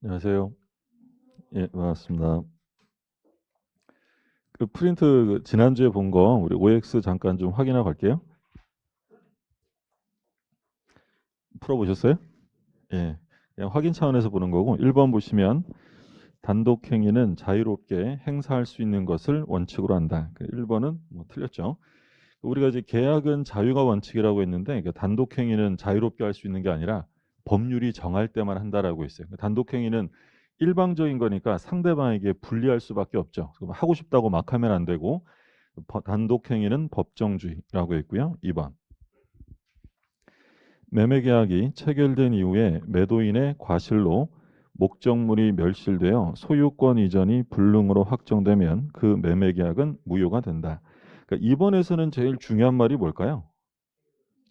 안녕하세요. 예, 반갑습니다. 그 프린트 지난주에 본 거 우리 OX 잠깐 좀 확인하고 갈게요. 풀어보셨어요? 예. 그냥 확인 차원에서 보는 거고 1번 보시면 단독 행위는 자유롭게 행사할 수 있는 것을 원칙으로 한다. 1번은 뭐 틀렸죠. 우리가 이제 계약은 자유가 원칙이라고 했는데 단독 행위는 자유롭게 할 수 있는 게 아니라 법률이 정할 때만 한다라고 했어요. 단독 행위는 일방적인 거니까 상대방에게 불리할 수밖에 없죠. 그럼 하고 싶다고 막 하면 안 되고 단독 행위는 법정주의라고 했고요. 2번. 매매 계약이 체결된 이후에 매도인의 과실로 목적물이 멸실되어 소유권 이전이 불능으로 확정되면 그 매매 계약은 무효가 된다. 그러니까 2번에서는 제일 중요한 말이 뭘까요?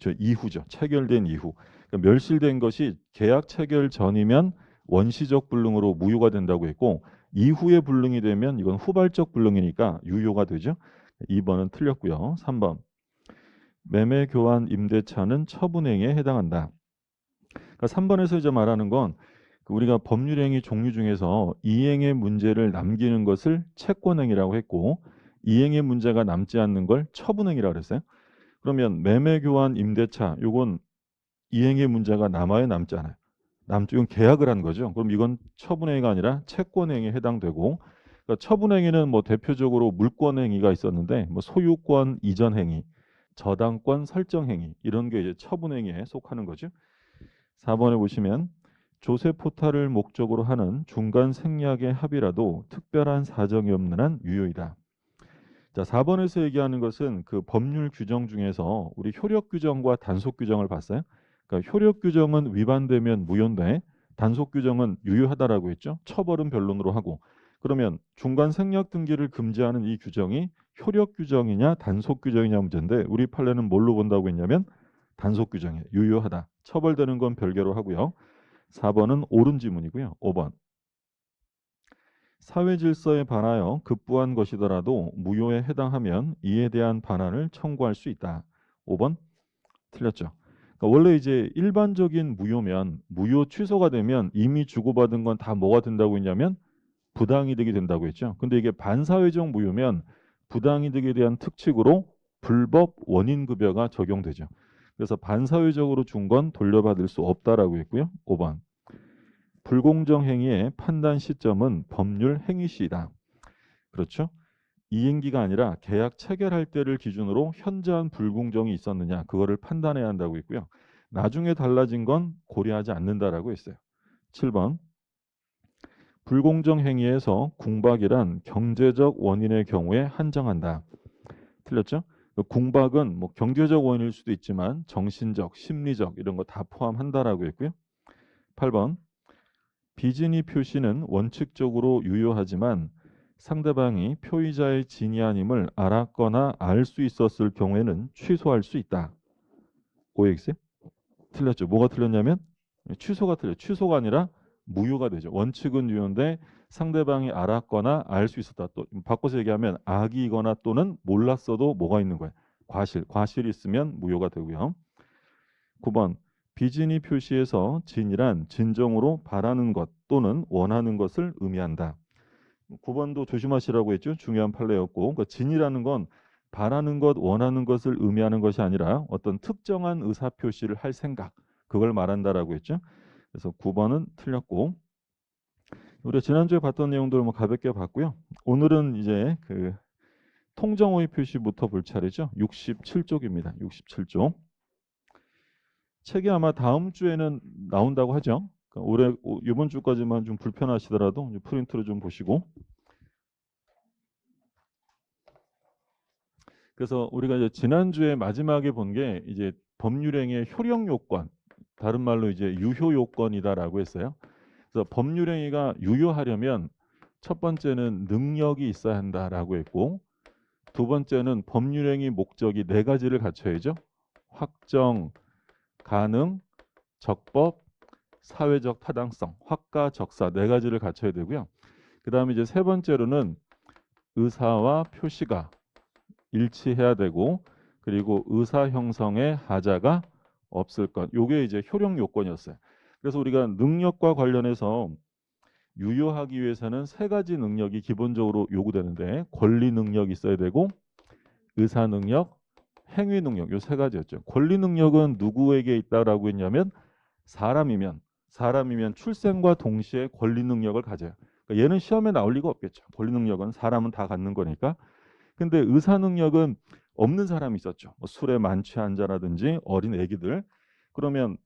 저 이후죠. 체결된 이후. 그러니까 멸실된 것이 계약 체결 전이면 원시적 불능으로 무효가 된다고 했고 이후에 불능이 되면 이건 후발적 불능이니까 유효가 되죠. 2번은 틀렸고요. 3번. 매매 교환 임대차는 처분행위에 해당한다. 그러니까 3번에서 이제 말하는 건 우리가 법률행위 종류 중에서 이행의 문제를 남기는 것을 채권행위라고 했고 이행의 문제가 남지 않는 걸 처분행위라고 그랬어요. 그러면 매매 교환 임대차 요건 이행의 문제가 남아요, 남지 않아요? 남죠. 이건 계약을 한 거죠. 그럼 이건 처분행위가 아니라 채권행위에 해당되고 그러니까 처분행위는 뭐 대표적으로 물권행위가 있었는데 뭐 소유권 이전 행위, 저당권 설정 행위 이런 게 이제 처분행위에 속하는 거죠. 4번에 보시면 조세 포탈을 목적으로 하는 중간 생략의 합의라도 특별한 사정이 없는 한 유효이다. 자, 4번에서 얘기하는 것은 그 법률 규정 중에서 우리 효력 규정과 단속 규정을 봤어요. 그러니까 효력 규정은 위반되면 무효인데 단속 규정은 유효하다라고 했죠. 처벌은 변론으로 하고. 그러면 중간 생략 등기를 금지하는 이 규정이 효력 규정이냐 단속 규정이냐 문제인데 우리 판례는 뭘로 본다고 했냐면 단속 규정이에요. 유효하다. 처벌되는 건 별개로 하고요. 4번은 옳은 지문이고요. 5번. 사회 질서에 반하여 급부한 것이더라도 무효에 해당하면 이에 대한 반환을 청구할 수 있다. 5번 틀렸죠. 그러니까 원래 이제 일반적인 무효면 무효 취소가 되면 이미 주고받은 건 다 뭐가 된다고 했냐면 부당이득이 된다고 했죠. 근데 이게 반사회적 무효면 부당이득에 대한 특칙으로 불법 원인급여가 적용되죠. 그래서 반사회적으로 준 건 돌려받을 수 없다라고 했고요. 5번 불공정 행위의 판단 시점은 법률 행위 시이다. 그렇죠? 이행기가 아니라 계약 체결할 때를 기준으로 현저한 불공정이 있었느냐 그거를 판단해야 한다고 했고요. 나중에 달라진 건 고려하지 않는다라고 했어요. 7번 불공정 행위에서 궁박이란 경제적 원인의 경우에 한정한다. 틀렸죠? 궁박은 뭐 경제적 원인일 수도 있지만 정신적, 심리적 이런 거 다 포함한다라고 했고요. 8번 비진의 표시는 원칙적으로 유효하지만 상대방이 표의자의 진위 아님을 알았거나 알 수 있었을 경우에는 취소할 수 있다. OX? 틀렸죠. 뭐가 틀렸냐면 취소가 틀려. 취소가 아니라 무효가 되죠. 원칙은 유효인데 상대방이 알았거나 알 수 있었다. 또 바꿔서 얘기하면 악이거나 또는 몰랐어도 뭐가 있는 거예요. 과실. 과실이 있으면 무효가 되고요. 9번 비진의 표시에서 진이란 진정으로 바라는 것 또는 원하는 것을 의미한다. 9번도 조심하시라고 했죠. 중요한 판례였고 그러니까 진이라는 건 바라는 것, 원하는 것을 의미하는 것이 아니라 어떤 특정한 의사 표시를 할 생각 그걸 말한다라고 했죠. 그래서 9번은 틀렸고 우리가 지난주에 봤던 내용들 뭐 가볍게 봤고요. 오늘은 이제 그 통정호의 표시부터 볼 차례죠. 67쪽입니다. 67쪽. 책이 아마 다음 주에는 나온다고 하죠. 그러니까 올해 이번 주까지만 좀 불편하시더라도 프린트로 좀 보시고. 그래서 우리가 이제 지난주에 마지막에 본 게 이제 법률행위의 효력 요건, 다른 말로 이제 유효 요건이다라고 했어요. 그래서 법률행위가 유효하려면 첫 번째는 능력이 있어야 한다라고 했고, 두 번째는 법률행위 목적이 네 가지를 갖춰야죠. 확정, 가능, 적법, 사회적 타당성, 확가, 적사 네 가지를 갖춰야 되고요. 그다음에 이제 세 번째로는 의사와 표시가 일치해야 되고 그리고 의사 형성의 하자가 없을 것. 요게 이제 효력 요건이었어요. 그래서 우리가 능력과 관련해서 유효하기 위해서는 세 가지 능력이 기본적으로 요구되는데 권리 능력이 있어야 되고 의사 능력, 행위 능력 요 세 가지였죠. 권리 능력은 누구에게 있다라고 했냐면 사람이면 출생과 동시에 권리 능력을 가져요. 그러니까 얘는 시험에 나올 리가 없겠죠. 권리 능력은 사람은 다 갖는 거니까. 근데 의사 능력은 없는 사람이 있었죠. 뭐 술에 만취한 자라든지 어린 애기들. 그러면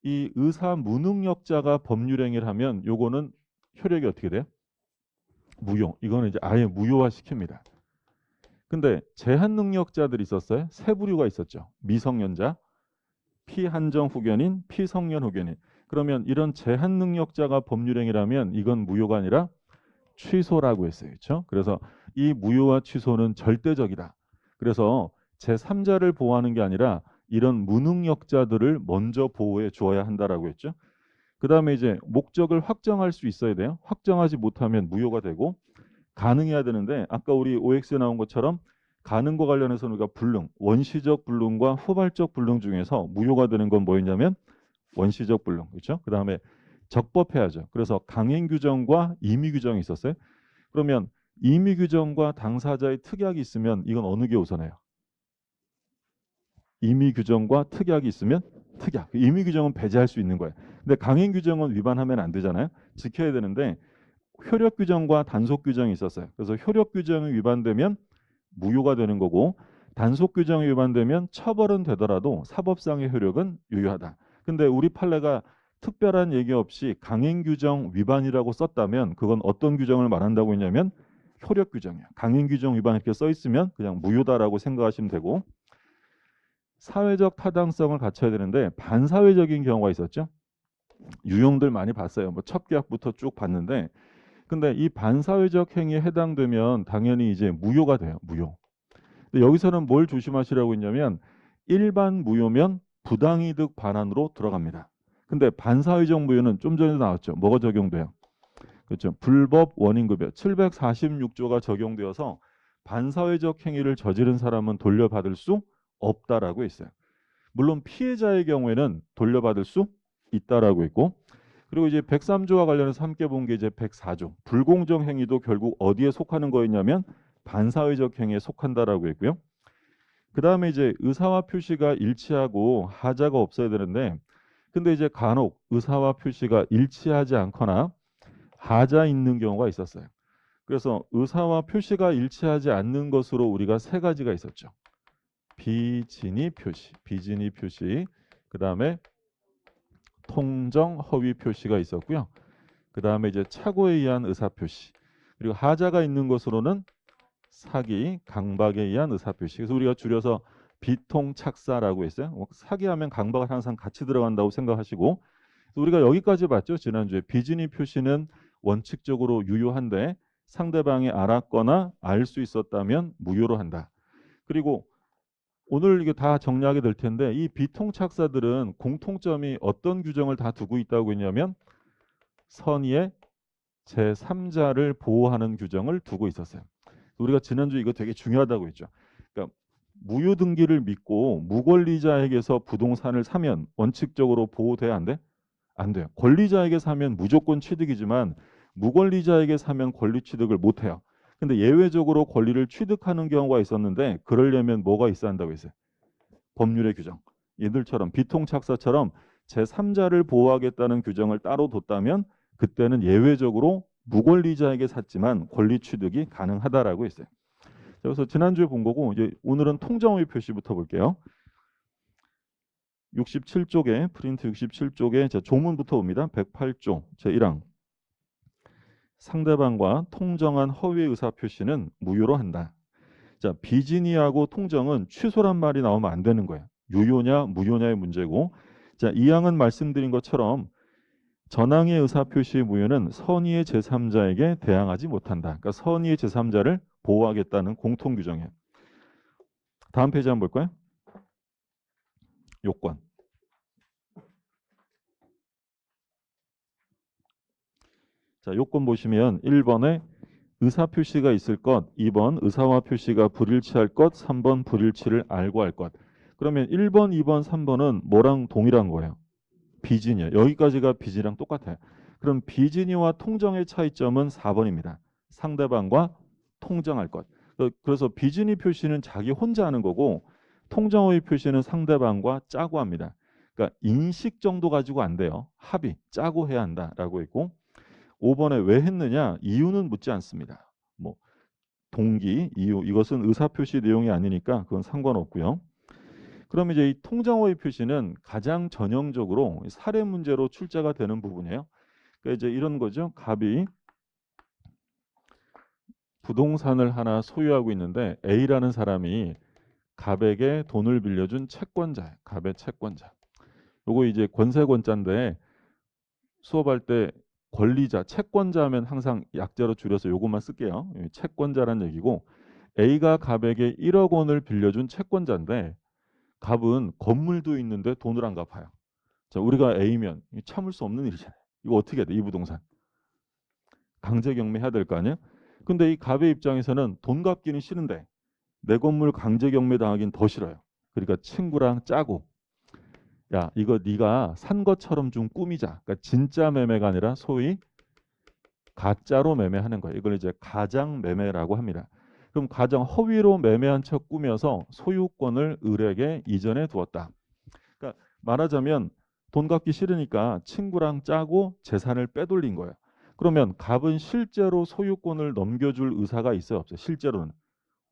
이 의사 무능력자가 법률행위를 하면 요거는 효력이 어떻게 돼요? 무효. 이거는 이제 아예 무효화 시킵니다. 근데 제한 능력자들이 있었어요. 세 부류가 있었죠. 미성년자, 피한정 후견인, 피성년 후견인. 그러면 이런 제한 능력자가 법률행위라면 이건 무효가 아니라 취소라고 했어요. 그렇죠? 그래서 이 무효와 취소는 절대적이다. 그래서 제3자를 보호하는 게 아니라 이런 무능력자들을 먼저 보호해 주어야 한다라고 했죠. 그다음에 이제 목적을 확정할 수 있어야 돼요. 확정하지 못하면 무효가 되고 가능해야 되는데 아까 우리 OX에 나온 것처럼 가능과 관련해서 우리가 불능, 원시적 불능과 후발적 불능 중에서 무효가 되는 건 뭐였냐면 원시적 불능. 그렇죠? 그다음에 적법해야죠. 그래서 강행 규정과 임의 규정이 있었어요. 그러면 임의 규정과 당사자의 특약이 있으면 이건 어느 게 우선해요? 임의 규정과 특약이 있으면 특약. 임의 규정은 배제할 수 있는 거예요. 근데 강행 규정은 위반하면 안 되잖아요. 지켜야 되는데 효력 규정과 단속 규정이 있었어요. 그래서 효력 규정이 위반되면 무효가 되는 거고 단속 규정이 위반되면 처벌은 되더라도 사법상의 효력은 유효하다. 근데 우리 판례가 특별한 얘기 없이 강행 규정 위반이라고 썼다면 그건 어떤 규정을 말한다고 했냐면 효력 규정이야. 강행 규정 위반 이렇게 써 있으면 그냥 무효다라고 생각하시면 되고 사회적 타당성을 갖춰야 되는데 반사회적인 경우가 있었죠. 유형들 많이 봤어요. 뭐 첩계약부터 쭉 봤는데 근데 이 반사회적 행위에 해당되면 당연히 이제 무효가 돼요. 무효. 근데 여기서는 뭘 조심하시라고 했냐면 일반 무효면 부당이득 반환으로 들어갑니다. 근데 반사회적 무효는 좀 전에 나왔죠. 뭐가 적용돼요? 그렇죠. 불법 원인급여 746조가 적용되어서 반사회적 행위를 저지른 사람은 돌려받을 수 없다라고 했어요. 물론 피해자의 경우에는 돌려받을 수 있다라고 했고 그리고 이제 103조와 관련해서 함께 본 게 이제 104조. 불공정 행위도 결국 어디에 속하는 거였냐면 반사회적 행위에 속한다라고 했고요. 그다음에 이제 의사와 표시가 일치하고 하자가 없어야 되는데 근데 이제 간혹 의사와 표시가 일치하지 않거나 하자 있는 경우가 있었어요. 그래서 의사와 표시가 일치하지 않는 것으로 우리가 세 가지가 있었죠. 비진의 표시, 그다음에 통정 허위 표시가 있었고요. 그다음에 이제 착오에 의한 의사 표시. 그리고 하자가 있는 것으로는 사기, 강박에 의한 의사 표시. 그래서 우리가 줄여서 비통착사라고 했어요. 사기하면 강박을 항상 같이 들어간다고 생각하시고 우리가 여기까지 봤죠. 지난주에 비진의 표시는 원칙적으로 유효한데 상대방이 알았거나 알 수 있었다면 무효로 한다. 그리고 오늘 이게 다 정리하게 될 텐데 이 비통착사들은 공통점이 어떤 규정을 다 두고 있다고 했냐면 선의의 제3자를 보호하는 규정을 두고 있었어요. 우리가 지난주에 이거 되게 중요하다고 했죠. 그러니까 무효 등기를 믿고 무권리자에게서 부동산을 사면 원칙적으로 보호돼야 안 돼? 안 돼요. 권리자에게 사면 무조건 취득이지만 무권리자에게 사면 권리 취득을 못 해요. 근데 예외적으로 권리를 취득하는 경우가 있었는데 그러려면 뭐가 있어야 한다고 했어요? 법률의 규정. 얘들처럼 비통착사처럼 제3자를 보호하겠다는 규정을 따로 뒀다면 그때는 예외적으로 무권리자에게 샀지만 권리 취득이 가능하다라고 했어요. 그래서 지난주에 본 거고 이제 오늘은 통정의 표시부터 볼게요. 67쪽에 프린트 67쪽에 자, 조문부터 봅니다. 108조 제1항 상대방과 통정한 허위 의사 표시는 무효로 한다. 자, 비진의하고 통정은 취소란 말이 나오면 안 되는 거예요. 유효냐 무효냐의 문제고 자, 이 항은 말씀드린 것처럼 전항의 의사 표시 무효는 선의의 제3자에게 대항하지 못한다. 그러니까 선의의 제3자를 보호하겠다는 공통 규정이에요. 다음 페이지 한번 볼까요? 요건. 자, 요건 보시면 1번에 의사 표시가 있을 것, 2번 의사와 표시가 불일치할 것, 3번 불일치를 알고 할 것. 그러면 1번, 2번, 3번은 뭐랑 동일한 거예요? 비진이에요. 여기까지가 비진이랑 똑같아요. 그럼 비진이와 통정의 차이점은 4번입니다. 상대방과 통정할 것. 그래서 비진이 표시는 자기 혼자 하는 거고 통정의 표시는 상대방과 짜고 합니다. 그러니까 인식 정도 가지고 안 돼요. 합의, 짜고 해야 한다라고 했고 5번에 왜 했느냐? 이유는 묻지 않습니다. 뭐 동기, 이유 이것은 의사 표시 내용이 아니니까 그건 상관없고요. 그럼 이제 이 통정호의 표시는 가장 전형적으로 사례 문제로 출제가 되는 부분이에요. 그러니까 이제 이런 거죠. 갑이 부동산을 하나 소유하고 있는데 A라는 사람이 갑에게 돈을 빌려준 채권자예요. 갑의 채권자. 요거 이제 권세권자인데 수업할 때 권리자, 채권자 하면 항상 약자로 줄여서 요것만 쓸게요. 채권자란 얘기고 A가 갑에게 1억 원을 빌려준 채권자인데 갑은 건물도 있는데 돈을 안 갚아요. 자, 우리가 A면 참을 수 없는 일이잖아요. 이거 어떻게 해야 돼? 이 부동산. 강제 경매해야 될 거 아니에요? 근데 이 갑의 입장에서는 돈 갚기는 싫은데 내 건물 강제 경매 당하긴 더 싫어요. 그러니까 친구랑 짜고 야, 이거 네가 산 것처럼 좀 꾸미자. 그러니까 진짜 매매가 아니라 소위 가짜로 매매하는 거예요. 이걸 이제 가장 매매라고 합니다. 그럼 가장 허위로 매매한 척 꾸며서 소유권을 을에게 이전해 두었다. 그러니까 말하자면 돈 갚기 싫으니까 친구랑 짜고 재산을 빼돌린 거예요. 그러면 갑은 실제로 소유권을 넘겨줄 의사가 있어요, 없어요? 실제로는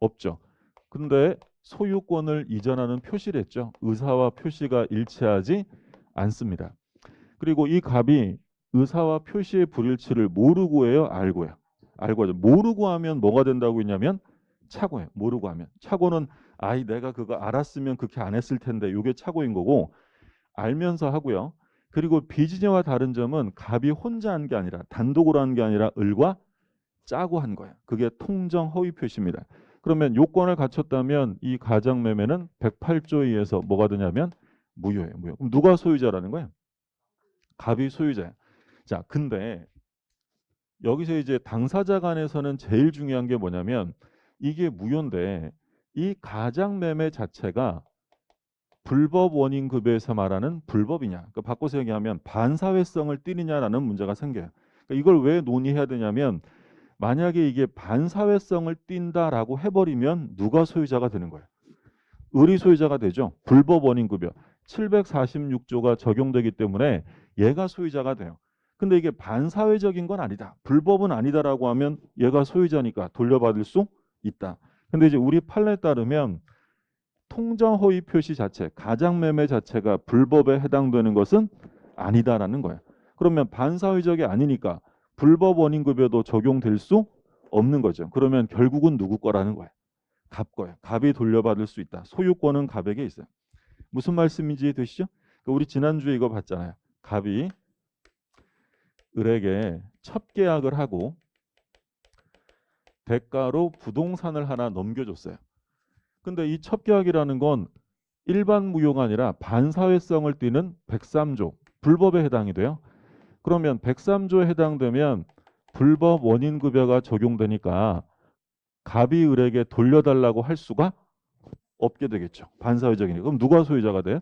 없죠. 근데 소유권을 이전하는 표시를 했죠. 의사와 표시가 일치하지 않습니다. 그리고 이 갑이 의사와 표시의 불일치를 모르고 해요, 알고 해요? 알고 하죠. 모르고 하면 뭐가 된다고 했냐면 착오예요. 모르고 하면. 착오는 아이 내가 그거 알았으면 그렇게 안 했을 텐데 이게 착오인 거고 알면서 하고요. 그리고 비진여와 다른 점은 갑이 혼자 한 게 아니라 단독으로 한 게 아니라 을과 짜고 한 거예요. 그게 통정 허위 표시입니다. 그러면 요건을 갖췄다면 이 가장 매매는 108조에 의해서 뭐가 되냐면 무효예요. 무효. 그럼 누가 소유자라는 거예요? 갑이 소유자예요. 자, 근데 여기서 이제 당사자 간에서는 제일 중요한 게 뭐냐면 이게 무효인데 이 가장 매매 자체가 불법 원인급여에서 말하는 불법이냐. 그러니까 바꿔서 얘기하면 반사회성을 띠느냐라는 문제가 생겨요. 그러니까 이걸 왜 논의해야 되냐면 만약에 이게 반사회성을 띈다라고 해버리면 누가 소유자가 되는 거예요? 을이 소유자가 되죠. 불법 원인급여 746조가 적용되기 때문에 얘가 소유자가 돼요. 근데 이게 반사회적인 건 아니다. 불법은 아니다라고 하면 얘가 소유자니까 돌려받을 수 있다. 근데 이제 우리 판례에 따르면 통정 허위 표시 자체, 가장 매매 자체가 불법에 해당되는 것은 아니다라는 거예요. 그러면 반사회적이 아니니까 불법 원인급여도 적용될 수 없는 거죠. 그러면 결국은 누구 거라는 거예요? 갑 거예요. 갑이 돌려받을 수 있다. 소유권은 갑에게 있어요. 무슨 말씀인지 되시죠? 그러니까 우리 지난주에 이거 봤잖아요. 갑이 을에게 첩계약을 하고 대가로 부동산을 하나 넘겨줬어요. 근데 이 첩계약이라는 건 일반 무효가 아니라 반사회성을 띠는 103조 불법에 해당이 돼요. 그러면 103조에 해당되면 불법 원인급여가 적용되니까 갑이 을에게 돌려달라고 할 수가 없게 되겠죠. 반사회적이니까. 그럼 누가 소유자가 돼요?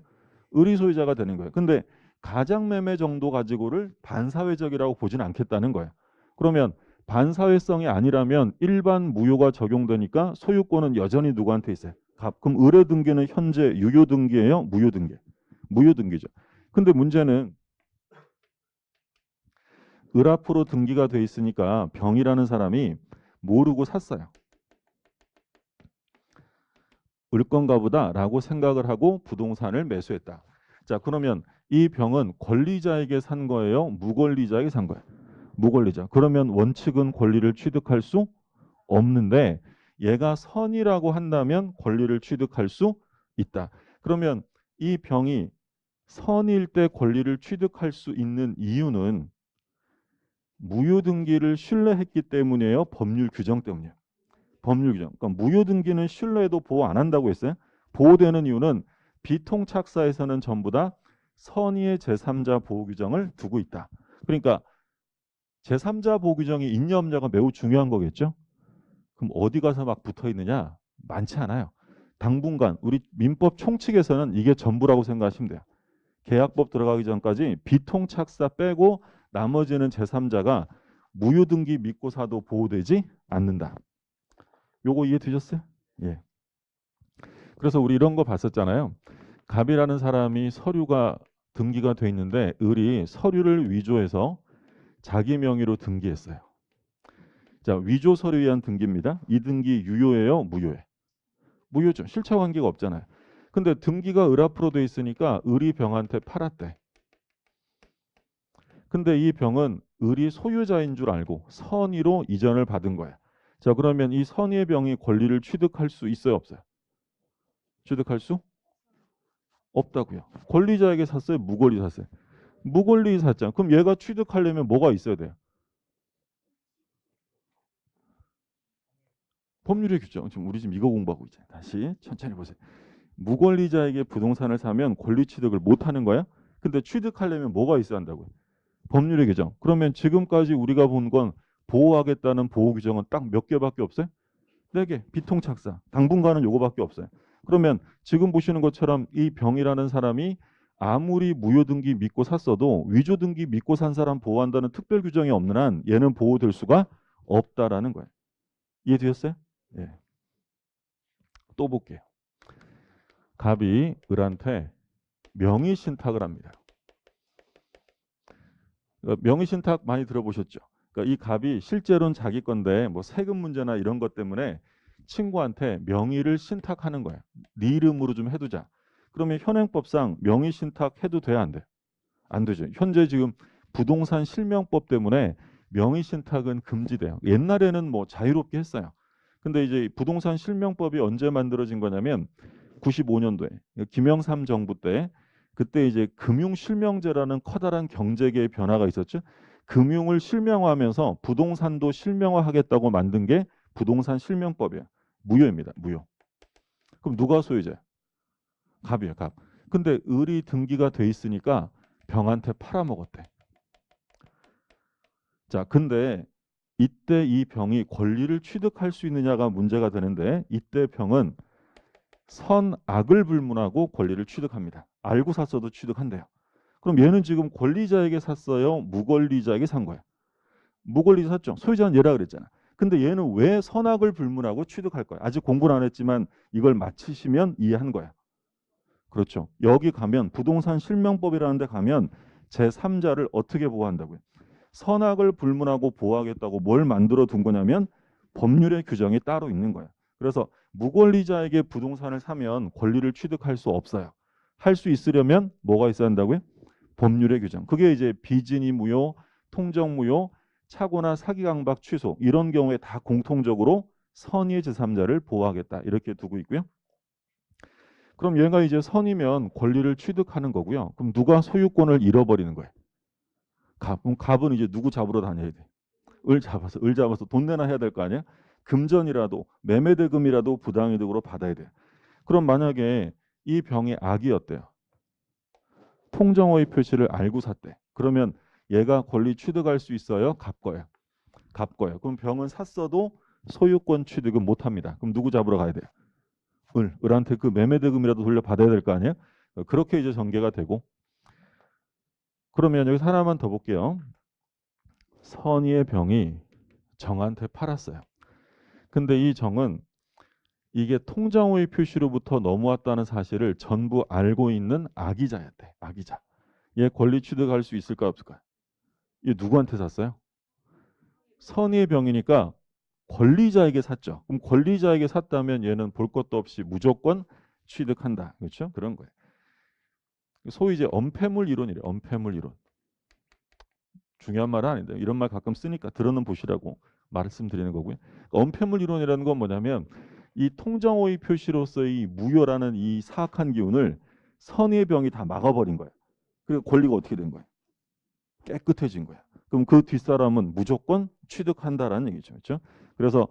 을이 소유자가 되는 거예요. 근데 가장매매 정도 가지고를 반사회적이라고 보진 않겠다는 거예요. 그러면 반사회성이 아니라면 일반 무효가 적용되니까 소유권은 여전히 누구한테 있어요? 갑. 그럼 을의 등기는 현재 유효 등기예요? 무효 등기? 무효 등기죠. 근데 문제는 을 앞으로 등기가 돼 있으니까 병이라는 사람이 모르고 샀어요. 을 건가 보다라고 생각을 하고 부동산을 매수했다. 자, 그러면 이 병은 권리자에게 산 거예요? 무권리자에게 산 거예요? 무권리자. 그러면 원칙은 권리를 취득할 수 없는데 얘가 선이라고 한다면 권리를 취득할 수 있다. 그러면 이 병이 선일 때 권리를 취득할 수 있는 이유는 무효등기를 신뢰했기 때문이에요? 법률 규정 때문이에요? 법률 규정. 그러니까 무효등기는 신뢰해도 보호 안 한다고 했어요. 보호되는 이유는 비통착사에서는 전부 다 선의의 제3자 보호 규정을 두고 있다. 그러니까 제3자 보호 규정이 있냐 없냐가 매우 중요한 거겠죠. 그럼 어디 가서 막 붙어 있느냐? 많지 않아요. 당분간 우리 민법 총칙에서는 이게 전부라고 생각하시면 돼요. 계약법 들어가기 전까지 비통착사 빼고 나머지는 제3자가 무효등기 믿고 사도 보호되지 않는다. 요거 이해되셨어요? 예. 그래서 우리 이런 거 봤었잖아요. 갑이라는 사람이 서류가 등기가 돼 있는데 을이 서류를 위조해서 자기 명의로 등기했어요. 자, 위조 서류에 의한 등기입니다. 이 등기 유효해요, 무효해? 무효죠. 실체 관계가 없잖아요. 근데 등기가 을 앞으로 돼 있으니까 을이 병한테 팔았대. 근데 이 병은 을이 소유자인 줄 알고 선의로 이전을 받은 거야. 자, 그러면 이 선의의 병이 권리를 취득할 수 있어요, 없어요? 취득할 수 없다고요. 권리자에게 샀어요, 무권리 샀어요? 무권리 샀잖아. 그럼 얘가 취득하려면 뭐가 있어야 돼요? 법률의 규정. 지금 우리 지금 이거 공부하고 있잖아요. 다시 천천히 보세요. 무권리자에게 부동산을 사면 권리 취득을 못 하는 거야? 근데 취득하려면 뭐가 있어야 한다고요? 법률의 규정. 그러면 지금까지 우리가 본 건 보호하겠다는 보호 규정은 딱 몇 개밖에 없어요? 4개. 비통착사. 당분간은 요거밖에 없어요. 그러면 지금 보시는 것처럼 이 병이라는 사람이 아무리 무효등기 믿고 샀어도 위조등기 믿고 산 사람 보호한다는 특별 규정이 없는 한 얘는 보호될 수가 없다라는 거예요. 이해되셨어요? 예. 또 볼게요. 갑이 을한테 명의신탁을 합니다. 명의신탁 많이 들어보셨죠? 그러니까 이 갑이 실제로는 자기 건데 뭐 세금 문제나 이런 것 때문에 친구한테 명의를 신탁하는 거야. 네 이름으로 좀 해두자. 그러면 현행법상 명의신탁 해도 돼야 안 돼? 안 되죠. 현재 지금 부동산 실명법 때문에 명의신탁은 금지돼요. 옛날에는 뭐 자유롭게 했어요. 근데 이제 부동산 실명법이 언제 만들어진 거냐면 95년도에 김영삼 정부 때 그때 이제 금융실명제라는 커다란 경제계의 변화가 있었죠. 금융을 실명화하면서 부동산도 실명화하겠다고 만든 게 부동산 실명법이에요. 무효입니다. 무효. 그럼 누가 소유자야? 갑이에요. 갑. 근데 을이 등기가 돼 있으니까 병한테 팔아먹었대. 자, 근데 이때 이 병이 권리를 취득할 수 있느냐가 문제가 되는데 이때 병은 선악을 불문하고 권리를 취득합니다. 알고 샀어도 취득한대요. 그럼 얘는 지금 권리자에게 샀어요? 무권리자에게 산 거야? 무권리자 샀죠. 소유자는 얘라 그랬잖아. 근데 얘는 왜 선악을 불문하고 취득할 거야? 아직 공부는 안 했지만 이걸 마치시면 이해한 거야. 그렇죠. 여기 가면 부동산 실명법이라는 데 가면 제3자를 어떻게 보호한다고요? 선악을 불문하고 보호하겠다고 뭘 만들어 둔 거냐면 법률의 규정이 따로 있는 거야. 그래서 무권리자에게 부동산을 사면 권리를 취득할 수 없어요. 할 수 있으려면 뭐가 있어야 한다고요? 법률의 규정. 그게 이제 비진이 무효, 통정 무효, 착오나 사기 강박 취소 이런 경우에 다 공통적으로 선의의 제3자를 보호하겠다 이렇게 두고 있고요. 그럼 얘가 이제 선이면 권리를 취득하는 거고요. 그럼 누가 소유권을 잃어버리는 거예요? 갑. 그럼 갑은 이제 누구 잡으러 다녀야 돼? 을 잡아서 돈 내나 해야 될 거 아니야? 금전이라도 매매대금이라도 부당이득으로 받아야 돼. 그럼 만약에 이 병이 악이었대요. 통정호의 표시를 알고 샀대. 그러면 얘가 권리 취득할 수 있어요? 갑 거예요. 갑 거예요. 그럼 병은 샀어도 소유권 취득은 못 합니다. 그럼 누구 잡으러 가야 돼요? 을한테 그 매매대금이라도 돌려받아야 될 거 아니에요? 그렇게 이제 전개가 되고 그러면 여기서 하나만 더 볼게요. 선의의 병이 정한테 팔았어요. 근데 이 정은 이게 통정호의 표시로부터 넘어왔다는 사실을 전부 알고 있는 악의자였대. 악의자. 얘 권리 취득할 수 있을까 없을까? 얘 누구한테 샀어요? 선의의 병이니까 권리자에게 샀죠. 그럼 권리자에게 샀다면 얘는 볼 것도 없이 무조건 취득한다. 그렇죠? 그런 거예요. 소위 이제 엄폐물 이론이래. 엄폐물 이론. 중요한 말은 아닌데 이런 말 가끔 쓰니까 들어는 보시라고 말씀드리는 거고요. 엄폐물 이론이라는 건 뭐냐면 이 통정호의 표시로서의 무효라는 이 사악한 기운을 선의의 병이 다 막아버린 거예요. 그리고 권리가 어떻게 된 거예요? 깨끗해진 거야. 그럼 그 뒷사람은 무조건 취득한다라는 얘기죠. 그렇죠? 그래서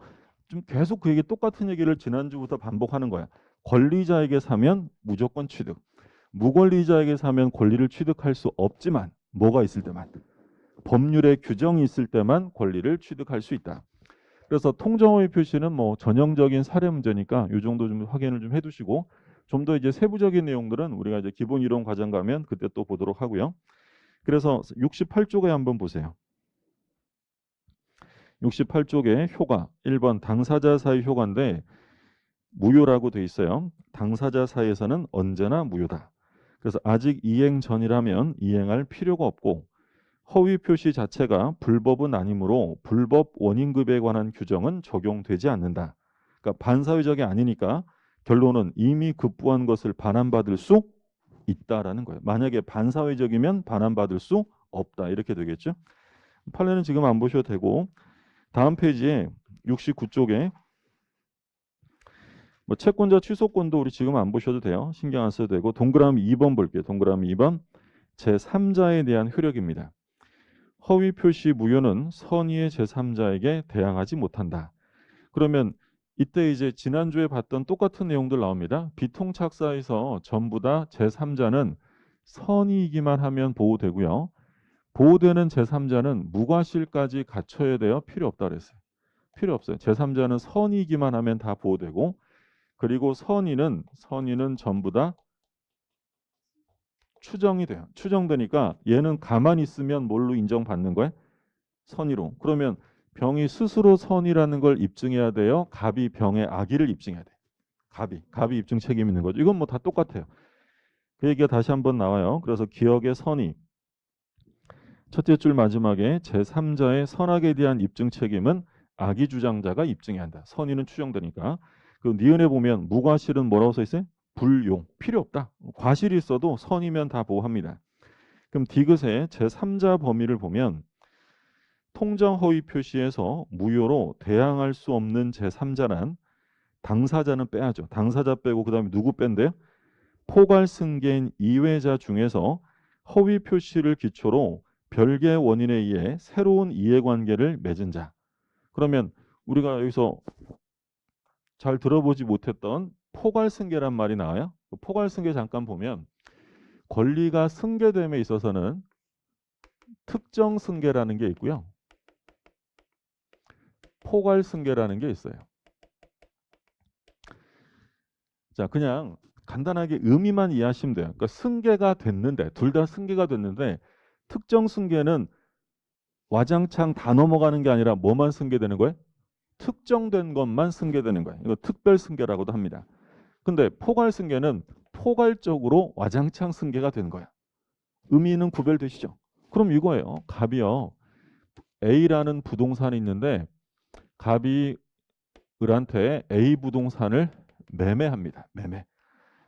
좀 계속 그 얘기 똑같은 얘기를 지난주부터 반복하는 거야. 권리자에게 사면 무조건 취득. 무권리자에게 사면 권리를 취득할 수 없지만 뭐가 있을 때만 법률의 규정이 있을 때만 권리를 취득할 수 있다. 그래서 통정호의 표시는 뭐 전형적인 사례 문제니까 이 정도 좀 확인을 좀 해두시고 좀 더 이제 세부적인 내용들은 우리가 이제 기본 이론 과정 가면 그때 또 보도록 하고요. 그래서 68쪽에 한번 보세요. 68쪽에 효가 1번 당사자 사이 효과인데 무효라고 돼 있어요. 당사자 사이에서는 언제나 무효다. 그래서 아직 이행 전이라면 이행할 필요가 없고 허위 표시 자체가 불법은 아니므로 불법 원인급에 관한 규정은 적용되지 않는다. 그러니까 반사회적이 아니니까 결론은 이미 급부한 것을 반환받을 수 있다라는 거예요. 만약에 반사회적이면 반환받을 수 없다. 이렇게 되겠죠. 판례는 지금 안 보셔도 되고 다음 페이지에 69쪽에 뭐 채권자 취소권도 우리 지금 안 보셔도 돼요. 신경 안 써도 되고 동그라미 2번 볼게요. 동그라미 2번 제3자에 대한 효력입니다. 허위 표시 무효는 선의의 제3자에게 대항하지 못한다. 그러면 이때 이제 지난주에 봤던 똑같은 내용들 나옵니다. 비통착사에서 전부 다 제3자는 선의이기만 하면 보호되고요. 보호되는 제3자는 무과실까지 갖춰야 돼요. 필요 없다 그랬어요. 필요 없어요. 제3자는 선의이기만 하면 다 보호되고 그리고 선의는 전부 다 추정이 돼요. 추정되니까 얘는 가만히 있으면 뭘로 인정받는 거예요? 선의로. 그러면 병이 스스로 선의라는 걸 입증해야 돼요. 갑이 병의 악의를 입증해야 돼. 갑이 입증 책임 있는 거죠. 이건 뭐 다 똑같아요. 그 얘기가 다시 한번 나와요. 그래서 기억의 선의. 첫째 줄 마지막에 제3자의 선악에 대한 입증 책임은 악의 주장자가 입증해야 한다. 선의는 추정되니까. 그 니은에 보면 무과실은 뭐라고 써 있어요? 불용. 필요 없다. 과실이 있어도 선이면 다 보호합니다. 그럼 디귿의 제3자 범위를 보면 통정 허위 표시에서 무효로 대항할 수 없는 제3자란 당사자는 빼야죠. 당사자 빼고 그다음에 누구 뺀대요? 포괄 승계인 이외자 중에서 허위 표시를 기초로 별개의 원인에 의해 새로운 이해관계를 맺은 자. 그러면 우리가 여기서 잘 들어보지 못했던 포괄 승계란 말이 나와요. 포괄 승계 잠깐 보면 권리가 승계됨에 있어서는 특정 승계라는 게 있고요. 포괄 승계라는 게 있어요. 자, 그냥 간단하게 의미만 이해하시면 돼요. 그러니까 승계가 됐는데 둘 다 승계가 됐는데 특정 승계는 와장창 다 넘어가는 게 아니라 뭐만 승계되는 거예요? 특정된 것만 승계되는 거예요. 이거 특별 승계라고도 합니다. 근데 포괄 승계는 포괄적으로 와장창 승계가 되는 거야. 의미는 구별되시죠? 그럼 이거예요. 갑이요. A라는 부동산이 있는데 갑이 을한테 A 부동산을 매매합니다. 매매.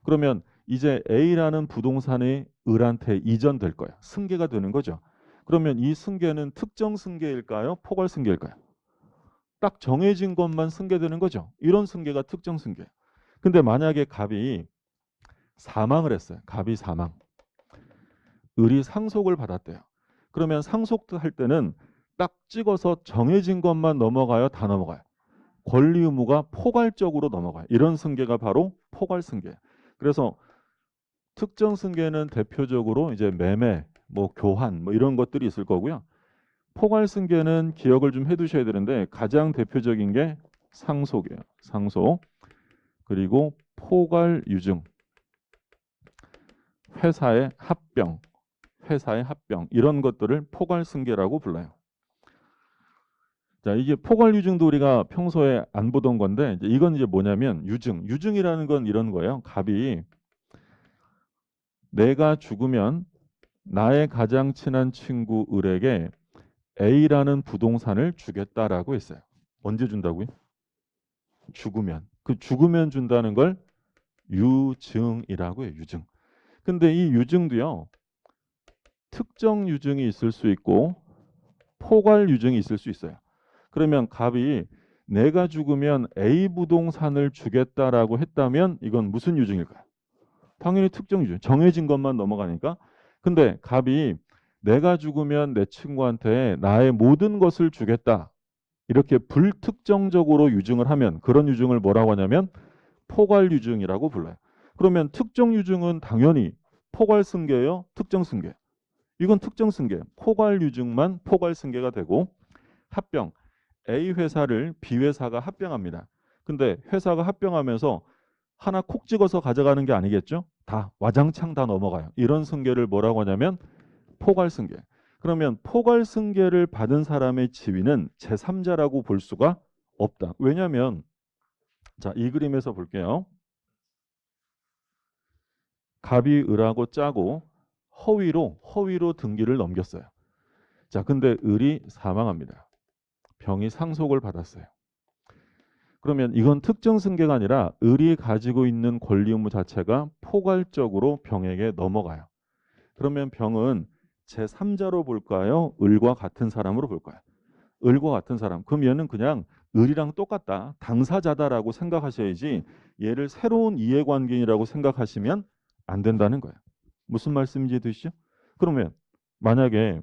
그러면 이제 A라는 부동산이 을한테 이전될 거야. 승계가 되는 거죠. 그러면 이 승계는 특정 승계일까요? 포괄 승계일까요? 딱 정해진 것만 승계되는 거죠. 이런 승계가 특정 승계. 근데 만약에 갑이 사망을 했어요. 갑이 사망. 을이 상속을 받았대요. 그러면 상속할 때는 딱 찍어서 정해진 것만 넘어가요? 다 넘어가요? 권리 의무가 포괄적으로 넘어가요. 이런 승계가 바로 포괄 승계. 그래서 특정 승계는 대표적으로 이제 매매, 뭐 교환, 뭐 이런 것들이 있을 거고요. 포괄 승계는 기억을 좀 해두셔야 되는데 가장 대표적인 게 상속이에요. 상속. 그리고 포괄 유증. 회사의 합병. 이런 것들을 포괄 승계라고 불러요. 자, 이게 포괄 유증도 우리가 평소에 안 보던 건데 이건 이제 뭐냐면 유증이라는 건 이런 거예요. 갑이 내가 죽으면 나의 가장 친한 친구 을에게 A라는 부동산을 주겠다라고 했어요. 언제 준다고요? 죽으면. 그 죽으면 준다는 걸 유증이라고 해요. 유증. 근데 이 유증도요. 특정 유증이 있을 수 있고 포괄 유증이 있을 수 있어요. 그러면 갑이 내가 죽으면 A 부동산을 주겠다라고 했다면 이건 무슨 유증일까요? 당연히 특정 유증. 정해진 것만 넘어가니까. 근데 갑이 내가 죽으면 내 친구한테 나의 모든 것을 주겠다. 이렇게 불특정적으로 유증을 하면 그런 유증을 뭐라고 하냐면 포괄 유증이라고 불러요. 그러면 특정 유증은 당연히 포괄 승계예요, 특정 승계. 이건 특정 승계. 포괄 유증만 포괄 승계가 되고 합병. A 회사를 B 회사가 합병합니다. 근데 회사가 합병하면서 하나 콕 찍어서 가져가는 게 아니겠죠? 다 와장창 다 넘어가요. 이런 승계를 뭐라고 하냐면 포괄승계. 그러면 포괄승계를 받은 사람의 지위는 제3자라고 볼 수가 없다. 왜냐하면 자, 이 그림에서 볼게요. 갑이 을하고 짜고 허위로 등기를 넘겼어요. 자, 근데 을이 사망합니다. 병이 상속을 받았어요. 그러면 이건 특정 승계가 아니라 을이 가지고 있는 권리 의무 자체가 포괄적으로 병에게 넘어가요. 그러면 병은 제3자로 볼까요? 을과 같은 사람으로 볼까요? 을과 같은 사람. 그럼 얘는 그냥 을이랑 똑같다. 당사자다라고 생각하셔야지 얘를 새로운 이해관계이라고 생각하시면 안 된다는 거예요. 무슨 말씀인지 드시죠? 그러면 만약에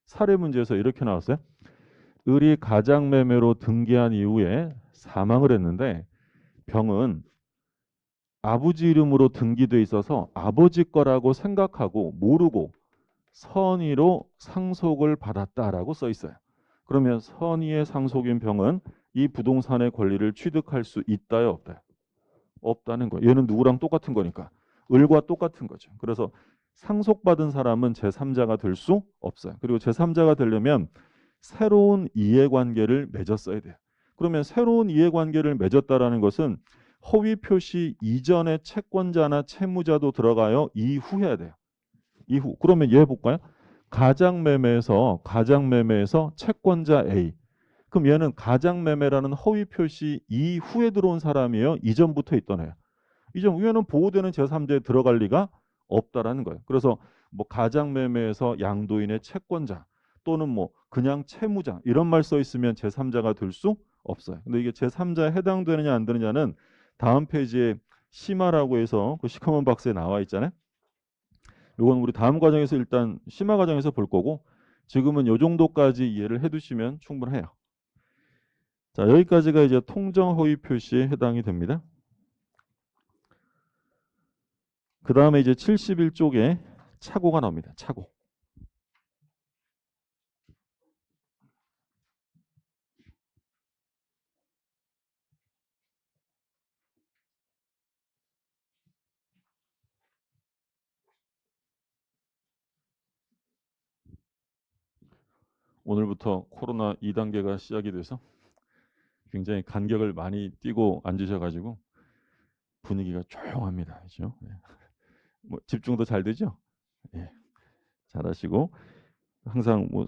사례 문제에서 이렇게 나왔어요. 을이 가장매매로 등기한 이후에 사망을 했는데 병은 아버지 이름으로 등기돼 있어서 아버지 거라고 생각하고 모르고 선의로 상속을 받았다라고 써 있어요. 그러면 선의의 상속인 병은 이 부동산의 권리를 취득할 수 있다요, 없다요? 없다는 거예요. 얘는 누구랑 똑같은 거니까. 을과 똑같은 거죠. 그래서 상속받은 사람은 제3자가 될 수 없어요. 그리고 제3자가 되려면 새로운 이해관계를 맺었어야 돼요. 그러면 새로운 이해관계를 맺었다라는 것은 허위 표시 이전에 채권자나 채무자도 들어가요. 이후 해야 돼요. 이후. 그러면 얘 볼까요? 가장매매에서 채권자 A. 그럼 얘는 가장매매라는 허위 표시 이후에 들어온 사람이에요. 이전부터 있던 애예요. 이전 위에는 보호되는 제3자에 들어갈 리가 없다라는 거예요. 그래서 뭐 가장매매에서 양도인의 채권자 또는 뭐 그냥 채무자 이런 말 써 있으면 제3자가 될 수 없어요. 근데 이게 제3자에 해당되느냐 안 되느냐는 다음 페이지에 심화라고 해서 그 시커먼 박스에 나와 있잖아요. 이건 우리 다음 과정에서 일단 심화 과정에서 볼 거고 지금은 요 정도까지 이해를 해두시면 충분해요. 자, 여기까지가 이제 통정 허위 표시에 해당이 됩니다. 그 다음에 이제 71쪽에 착오가 나옵니다. 착오. 오늘부터 코로나 2단계가 시작이 돼서 굉장히 간격을 많이 띄고 앉으셔가지고 분위기가 조용합니다. 그렇죠? 네. 뭐 집중도 잘 되죠? 예, 잘하시고 항상 뭐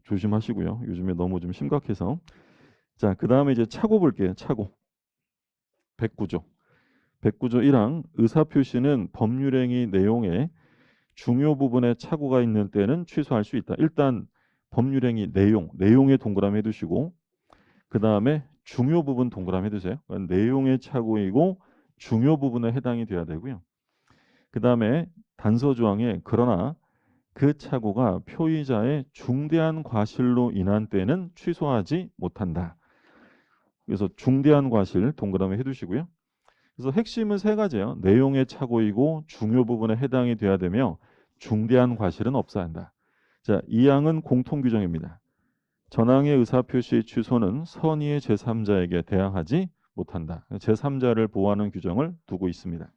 조심하시고요. 요즘에 너무 좀 심각해서. 자, 그 다음에 이제 착오 볼게요. 착오. 109조. 109조 1항 의사표시는 법률행위 내용에 중요 부분에 착오가 있는 때는 취소할 수 있다. 일단 법률행위 내용에 동그라미 해두시고 그 다음에 중요 부분 동그라미 해두세요. 그러니까 내용의 착오이고 중요 부분에 해당이 돼야 되고요. 그 다음에 단서조항에 그러나 그 착오가 표의자의 중대한 과실로 인한 때는 취소하지 못한다. 그래서 중대한 과실 동그라미 해두시고요. 그래서 핵심은 세 가지예요. 내용의 착오이고 중요 부분에 해당이 돼야 되며 중대한 과실은 없어야 한다. 자, 이 항은 공통 규정입니다. 전항의 의사표시 취소는 선의의 제3자에게 대항하지 못한다. 제3자를 보호하는 규정을 두고 있습니다.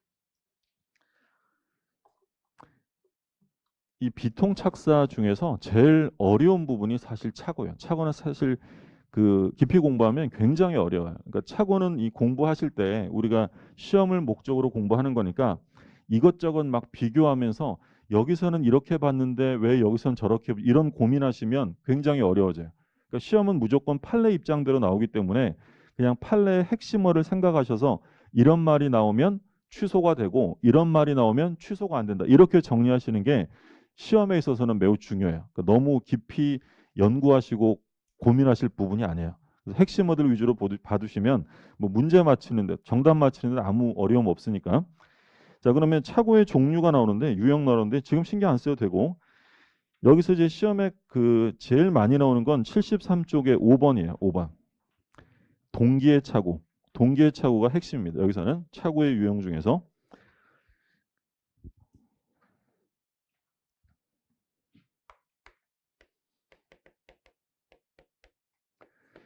이 비통착사 중에서 제일 어려운 부분이 사실 착오예요. 착오는 사실 그 깊이 공부하면 굉장히 어려워요. 그러니까 착오는 이 공부하실 때 우리가 시험을 목적으로 공부하는 거니까 이것저것 막 비교하면서 여기서는 이렇게 봤는데 왜 여기서는 저렇게 이런 고민하시면 굉장히 어려워져요. 그러니까 시험은 무조건 판례 입장대로 나오기 때문에 그냥 판례의 핵심어를 생각하셔서 이런 말이 나오면 취소가 되고 이런 말이 나오면 취소가 안 된다. 이렇게 정리하시는 게 시험에 있어서는 매우 중요해요. 그러니까 너무 깊이 연구하시고 고민하실 부분이 아니에요. 그래서 핵심어들 위주로 봐두시면 뭐 문제 맞히는데 정답 맞히는데 아무 어려움 없으니까. 자, 그러면 착오의 종류가 나오는데 유형 나오는데 지금 신경 안 써도 되고 여기서 이제 시험에 그 제일 많이 나오는 건 73쪽의 5번이에요. 5번. 동기의 착오. 동기의 착오가 핵심입니다. 여기서는 착오의 유형 중에서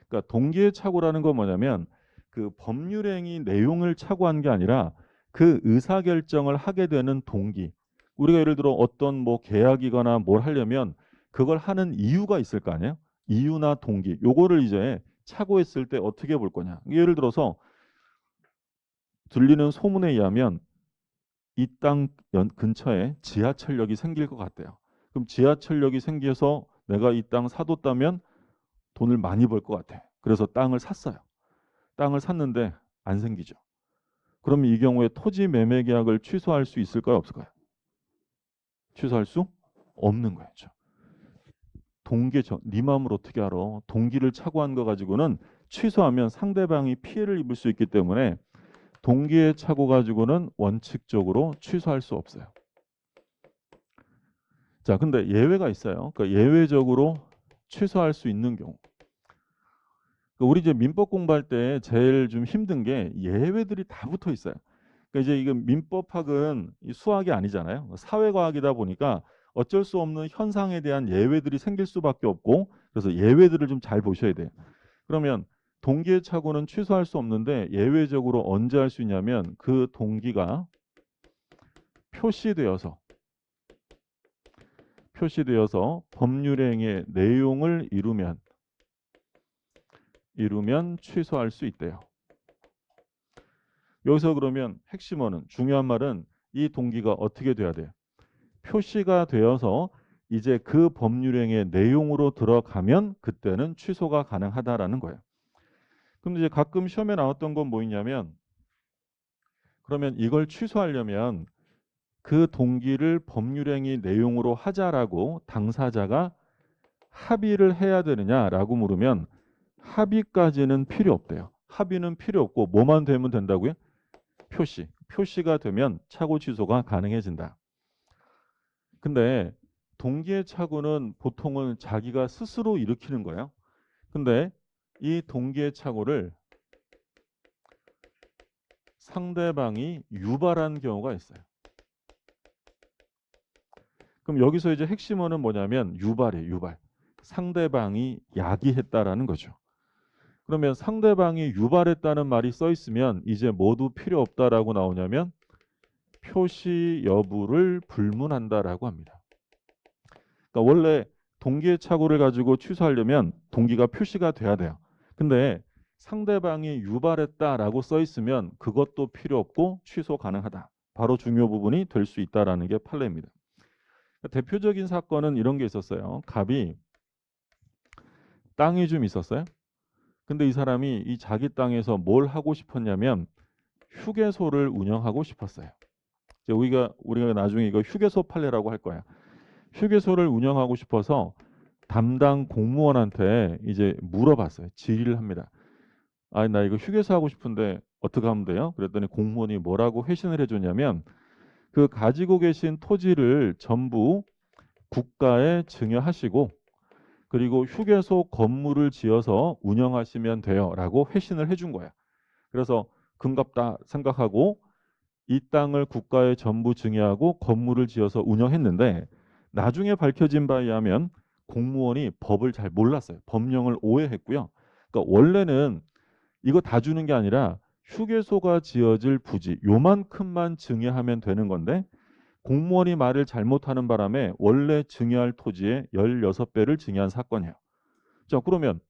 그러니까 동기의 착오라는 건 뭐냐면 그 법률행위 내용을 착오한 게 아니라 그 의사결정을 하게 되는 동기. 우리가 예를 들어 어떤 뭐 계약이거나 뭘 하려면 그걸 하는 이유가 있을 거 아니에요? 이유나 동기. 요거를 이제 착오했을 때 어떻게 볼 거냐. 예를 들어서 들리는 소문에 의하면 이 땅 근처에 지하철역이 생길 것 같대요. 그럼 지하철역이 생겨서 내가 이 땅 사뒀다면 돈을 많이 벌 것 같아. 그래서 땅을 샀어요. 땅을 샀는데 안 생기죠. 그럼 이 경우에 토지 매매 계약을 취소할 수 있을까요? 없을까요? 취소할 수 없는 거죠. 동기 네 마음을 어떻게 알아? 동기를 착오한 거 가지고는 취소하면 상대방이 피해를 입을 수 있기 때문에 동기의 착오 가지고는 원칙적으로 취소할 수 없어요. 자, 근데 예외가 있어요. 그러니까 예외적으로 취소할 수 있는 경우. 그러니까 우리 이제 민법 공부할 때 제일 좀 힘든 게 예외들이 다 붙어 있어요. 그러니까 이제 이거 민법학은 수학이 아니잖아요. 사회과학이다 보니까 어쩔 수 없는 현상에 대한 예외들이 생길 수밖에 없고 그래서 예외들을 좀 잘 보셔야 돼요. 그러면 동기의 착오는 취소할 수 없는데 예외적으로 언제 할 수 있냐면 그 동기가 표시되어서 법률행위의 내용을 이루면 취소할 수 있대요. 여기서 그러면 핵심어는 중요한 말은 이 동기가 어떻게 돼야 돼요? 표시가 되어서 이제 그 법률행위의 내용으로 들어가면 그때는 취소가 가능하다라는 거예요. 그럼 이제 가끔 시험에 나왔던 건 뭐였냐면 그러면 이걸 취소하려면 그 동기를 법률행위 내용으로 하자라고 당사자가 합의를 해야 되느냐라고 물으면 합의까지는 필요 없대요. 합의는 필요 없고 뭐만 되면 된다고요? 표시가 되면 착오 취소가 가능해진다. 근데 동기의 착오는 보통은 자기가 스스로 일으키는 거예요. 근데 이 동기의 착오를 상대방이 유발한 경우가 있어요. 그럼 여기서 이제 핵심어는 뭐냐면 유발이에요. 유발. 상대방이 야기했다라는 거죠. 그러면 상대방이 유발했다는 말이 써 있으면 이제 모두 필요 없다라고 나오냐면 표시 여부를 불문한다라고 합니다. 그러니까 원래 동기의 착오를 가지고 취소하려면 동기가 표시가 돼야 돼요. 근데 상대방이 유발했다라고 써 있으면 그것도 필요 없고 취소 가능하다. 바로 중요 부분이 될 수 있다라는 게 판례입니다. 대표적인 사건은 이런 게 있었어요. 갑이 땅이 좀 있었어요. 근데 이 사람이 이 자기 땅에서 뭘 하고 싶었냐면 휴게소를 운영하고 싶었어요. 이제 우리가 나중에 이거 휴게소 판례라고 할 거야. 휴게소를 운영하고 싶어서 담당 공무원한테 이제 물어봤어요. 질의를 합니다. 아, 나 이거 휴게소 하고 싶은데 어떻게 하면 돼요? 그랬더니 공무원이 뭐라고 회신을 해줬냐면 그 가지고 계신 토지를 전부 국가에 증여하시고 그리고 휴게소 건물을 지어서 운영하시면 돼요라고 회신을 해준 거야. 그래서 금갑다 생각하고 이 땅을 국가에 전부 증여하고 건물을 지어서 운영했는데 나중에 밝혀진 바에 의하면 공무원이 법을 잘 몰랐어요. 법령을 오해했고요. 그러니까 원래는 이거 다 주는 게 아니라 휴게소가 지어질 부지 요만큼만 증여하면 되는 건데 공무원이 말을 잘못하는 바람에 원래 증여할 토지의 16배를 증여한 사건이에요. 자, 그러면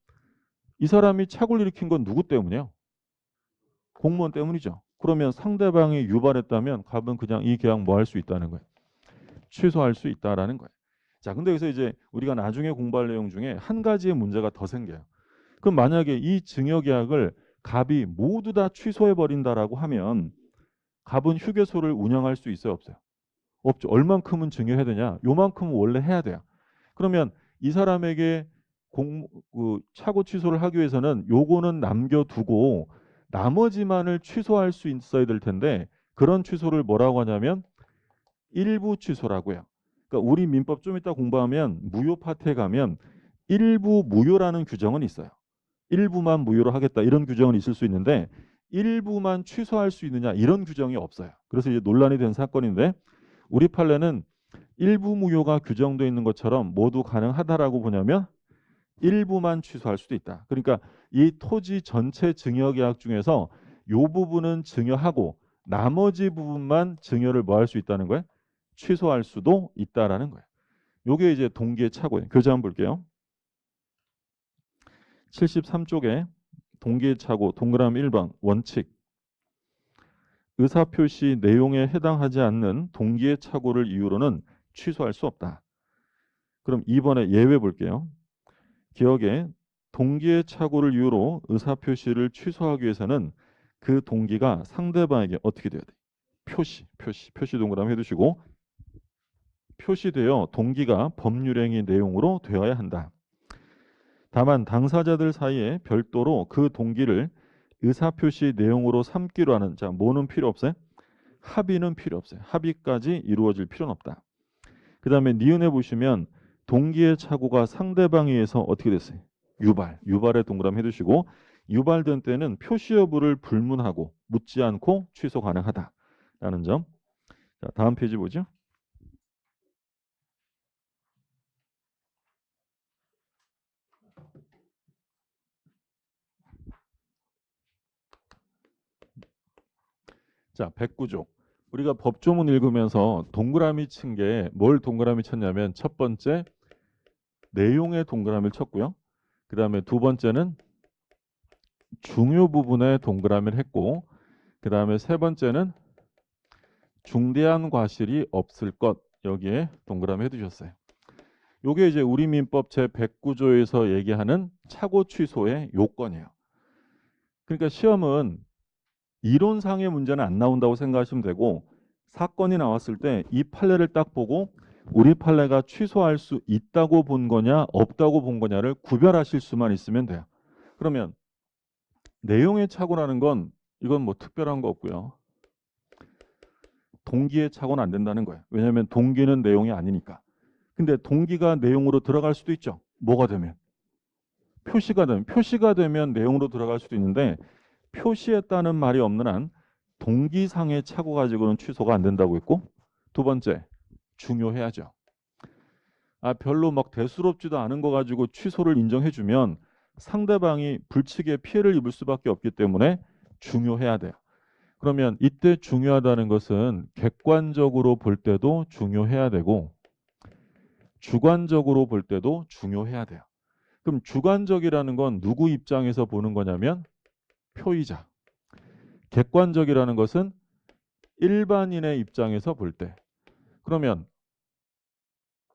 이 사람이 착오를 일으킨 건 누구 때문이에요? 공무원 때문이죠. 그러면 상대방이 유발했다면 갑은 그냥 이 계약 뭐 할 수 있다는 거예요. 취소할 수 있다라는 거예요. 자, 근데 여기서 이제 우리가 나중에 공부할 내용 중에 한 가지의 문제가 더 생겨요. 그럼 만약에 이 증여 계약을 갑이 모두 다 취소해 버린다라고 하면 갑은 휴게소를 운영할 수 있어요, 없어요? 없죠. 얼만큼은 증여해야 되냐? 요만큼은 원래 해야 돼요. 그러면 이 사람에게 착오 취소를 하기 위해서는 요거는 남겨두고 나머지만을 취소할 수 있어야 될 텐데 그런 취소를 뭐라고 하냐면 일부 취소라고요. 그러니까 우리 민법 좀 이따 공부하면 무효 파트에 가면 일부 무효라는 규정은 있어요. 일부만 무효로 하겠다 이런 규정은 있을 수 있는데 일부만 취소할 수 있느냐 이런 규정이 없어요. 그래서 이제 논란이 된 사건인데 우리 판례는 일부 무효가 규정되어 있는 것처럼 모두 가능하다라고 보냐면 일부만 취소할 수도 있다. 그러니까 이 토지 전체 증여 계약 중에서 요 부분은 증여하고 나머지 부분만 증여를 뭐 할 수 있다는 거예요? 취소할 수도 있다라는 거예요. 요게 이제 동기의 착오예요. 교재 한번 볼게요. 73쪽에 동기의 착오 동그라미 1번 원칙. 의사표시 내용에 해당하지 않는 동기의 착오를 이유로는 취소할 수 없다. 그럼 2번에 예외 볼게요. 기억에 동기의 착오를 이유로 의사표시를 취소하기 위해서는 그 동기가 상대방에게 어떻게 돼야 돼? 표시 동그라미 해두시고 표시되어 동기가 법률행위 내용으로 되어야 한다. 다만 당사자들 사이에 별도로 그 동기를 의사표시 내용으로 삼기로 하는 자 뭐는 필요 없어요? 합의는 필요 없어요. 합의까지 이루어질 필요는 없다. 그 다음에 니은에 보시면 동기의 착오가 상대방에 의해서 어떻게 됐어요? 유발에 동그라미 해두시고 유발된 때는 표시 여부를 불문하고 묻지 않고 취소 가능하다라는 점. 자, 다음 페이지 보죠. 자, 109조. 우리가 법조문 읽으면서 동그라미 친 게 뭘 동그라미 쳤냐면 첫 번째 내용의 동그라미를 쳤고요. 그 다음에 두 번째는 중요 부분에 동그라미를 했고 그 다음에 세 번째는 중대한 과실이 없을 것 여기에 동그라미 해두셨어요. 요게 이제 우리 민법 제 109조에서 얘기하는 착오 취소의 요건이에요. 그러니까 시험은 이론상의 문제는 안 나온다고 생각하시면 되고 사건이 나왔을 때 이 판례를 딱 보고 우리 판례가 취소할 수 있다고 본 거냐 없다고 본 거냐를 구별하실 수만 있으면 돼요. 그러면 내용의 착오라는 건 이건 뭐 특별한 거 없고요. 동기의 착오는 안 된다는 거예요. 왜냐하면 동기는 내용이 아니니까. 근데 동기가 내용으로 들어갈 수도 있죠. 뭐가 되면? 표시가 되면 내용으로 들어갈 수도 있는데 표시했다는 말이 없는 한 동기상의 착오 가지고는 취소가 안 된다고 했고 두 번째 중요해야죠. 별로 막 대수롭지도 않은 거 가지고 취소를 인정해주면 상대방이 불측의 피해를 입을 수밖에 없기 때문에 중요해야 돼요. 그러면 이때 중요하다는 것은 객관적으로 볼 때도 중요해야 되고 주관적으로 볼 때도 중요해야 돼요. 그럼 주관적이라는 건 누구 입장에서 보는 거냐면 표의자. 객관적이라는 것은 일반인의 입장에서 볼 때. 그러면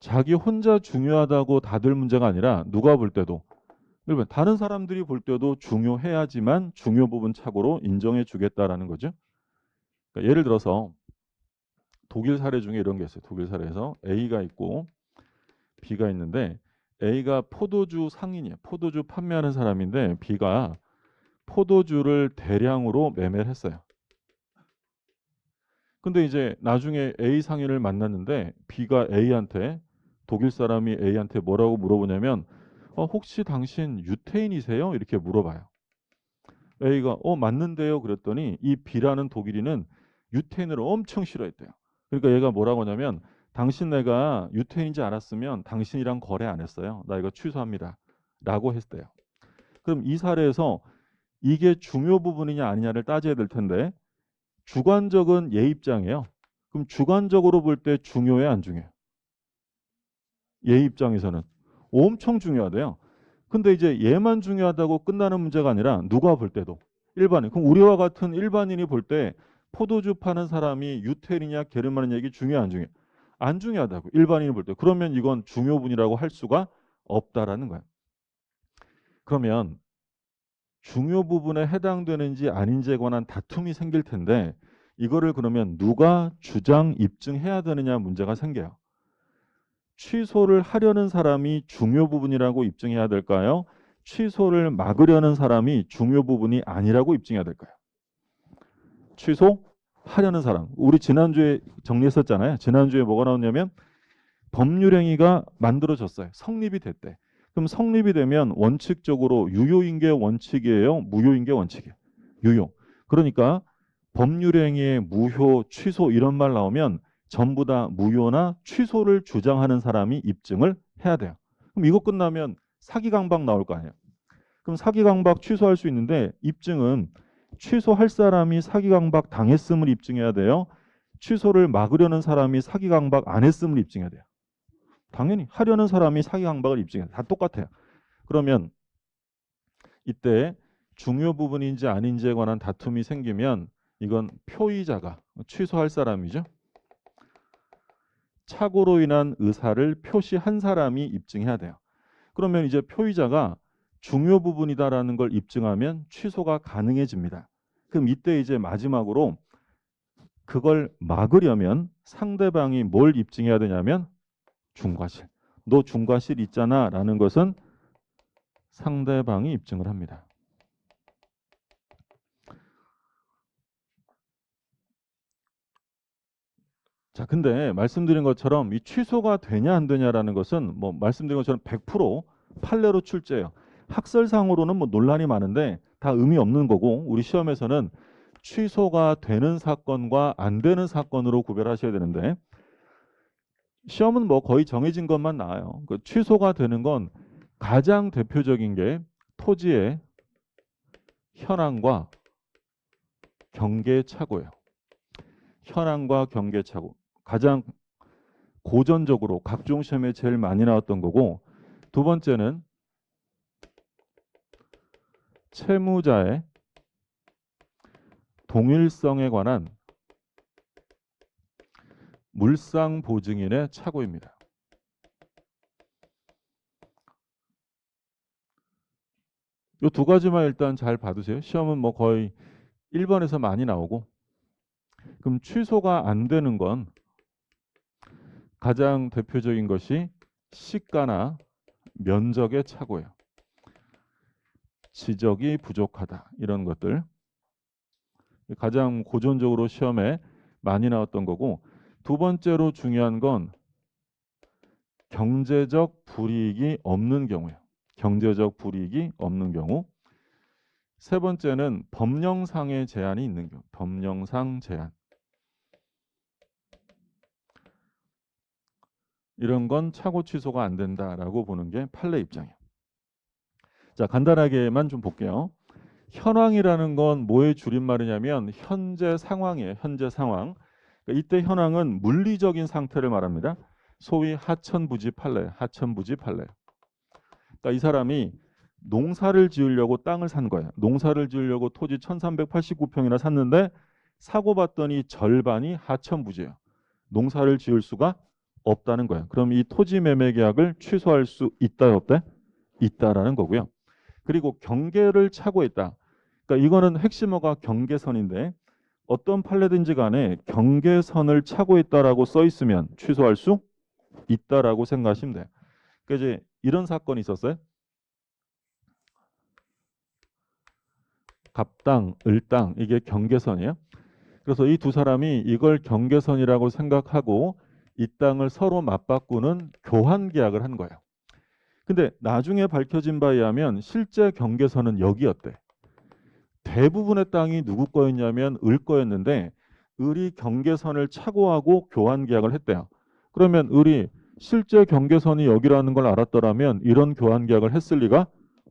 자기 혼자 중요하다고 다들 문제가 아니라 누가 볼 때도 그러면 다른 사람들이 볼 때도 중요해야지만 중요 부분 착오로 인정해 주겠다라는 거죠. 그러니까 예를 들어서 독일 사례 중에 이런 게 있어요. 독일 사례에서 A가 있고 B가 있는데 A가 포도주 상인이에요. 포도주 판매하는 사람인데 B가 포도주를 대량으로 매매를 했어요. 근데 이제 나중에 A 상인을 만났는데 B가 A한테 독일 사람이 A한테 뭐라고 물어보냐면 혹시 당신 유태인이세요? 이렇게 물어봐요. A가 맞는데요. 그랬더니 이 B라는 독일인은 유태인을 엄청 싫어했대요. 그러니까 얘가 뭐라고 하냐면 당신 내가 유태인인지 알았으면 당신이랑 거래 안 했어요. 나 이거 취소합니다. 라고 했대요. 그럼 이 사례에서 이게 중요 부분이냐 아니냐를 따져야 될 텐데 주관적은 얘 입장이에요. 그럼 주관적으로 볼 때 중요해 안 중요해? 얘 입장에서는 엄청 중요하대요. 근데 이제 얘만 중요하다고 끝나는 문제가 아니라 누가 볼 때도 일반인. 그럼 우리와 같은 일반인이 볼 때 포도주 파는 사람이 유태인이냐 게르만인 얘기 중요해 안 중요해? 안 중요하다고 일반인이 볼 때. 그러면 이건 중요분이라고 할 수가 없다라는 거야. 그러면 중요 부분에 해당되는지 아닌지에 관한 다툼이 생길 텐데 이거를 그러면 누가 주장 입증해야 되느냐 문제가 생겨요. 취소를 하려는 사람이 중요 부분이라고 입증해야 될까요? 취소를 사람이 중요 부분이 아니라고 입증해야 될까요? 취소하려는 사람. 우리 지난주에 정리했었잖아요. 지난주에 뭐가 나왔냐면 법률행위가 만들어졌어요. 성립이 됐대. 그럼 성립이 되면 원칙적으로 유효인 게 원칙이에요? 무효인 게 원칙이에요? 유효. 그러니까 법률행위의 무효, 취소 이런 말 나오면 전부 다 무효나 취소를 주장하는 사람이 입증을 해야 돼요. 그럼 이거 끝나면 사기강박 나올 거 아니에요. 그럼 사기강박 취소할 수 있는데 입증은 취소할 사람이 사기강박 당했음을 입증해야 돼요. 취소를 막으려는 사람이 사기 강박 안 했음을 입증해야 돼요. 당연히 하려는 사람이 사기 강박을 입증해야 돼요. 다 똑같아요. 그러면 이때 중요 부분인지 아닌지에 관한 다툼이 생기면 이건 표의자가 취소할 사람이죠. 착오로 인한 의사를 표시한 사람이 입증해야 돼요. 그러면 이제 표의자가 중요 부분이다라는 걸 입증하면 취소가 가능해집니다. 그럼 이때 이제 마지막으로 그걸 막으려면 상대방이 뭘 입증해야 되냐면 중과실. 너 중과실 있잖아 라는 것은 상대방이 입증을 합니다. 자, 근데 말씀드린 것처럼 이 취소가 되냐 안 되냐라는 것은 뭐 말씀드린 것처럼 100% 판례로 출제해요. 학설상으로는 뭐 논란이 많은데 다 의미 없는 거고 우리 시험에서는 취소가 되는 사건과 안 되는 사건으로 구별하셔야 되는데 시험은 뭐 거의 정해진 것만 나와요. 그 취소가 되는 건 가장 대표적인 게 토지의 현황과 경계착오예요. 현황과 경계착오. 가장 고전적으로 각종 시험에 제일 많이 나왔던 거고 두 번째는 채무자의 동일성에 관한 물상보증인의 착오입니다. 이 두 가지만 일단 잘 봐두세요. 시험은 뭐 거의 1번에서 많이 나오고 그럼 취소가 안 되는 건 가장 대표적인 것이 시가나 면적의 착오예요. 지적이 부족하다 이런 것들 가장 고전적으로 시험에 많이 나왔던 거고 두 번째로 중요한 건 경제적 불이익이 없는 경우예요. 경제적 불이익이 없는 경우. 세 번째는 법령상의 제한이 있는 경우. 법령상 제한. 이런 건 착오 취소가 안 된다라고 보는 게 판례 입장이에요. 자, 간단하게만 좀 볼게요. 현황이라는 건 뭐의 줄임말이냐면 현재 상황이에요. 현재 상황. 그러니까 이때 현황은 물리적인 상태를 말합니다. 소위 하천부지 판례, 하천부지 판례. 그러니까 이 사람이 농사를 지으려고 땅을 산 거예요. 농사를 지으려고 토지 1389평이나 샀는데 사고 봤더니 절반이 하천부지예요. 농사를 지을 수가 없다는 거예요. 그럼 이 토지 매매 계약을 취소할 수 있다 없대? 있다라는 거고요. 그리고 경계를 착오했다. 그러니까 이거는 핵심어가 경계선인데 어떤 판례든지 간에 경계선을 착오했다라고 써 있으면 취소할 수 있다라고 생각하시면 돼요. 그러니까 이제 이런 사건이 있었어요. 갑당, 을당 이게 경계선이에요. 그래서 이 두 사람이 이걸 경계선이라고 생각하고 이 땅을 서로 맞바꾸는 교환 계약을 한 거예요. 근데 나중에 밝혀진 바에 의하면 실제 경계선은 여기였대. 대부분의 땅이 누구 거였냐면 을 거였는데 을이 경계선을 착오하고 교환 계약을 했대요. 그러면 을이 실제 경계선이 여기라는 걸 알았더라면 이런 교환 계약을 했을 리가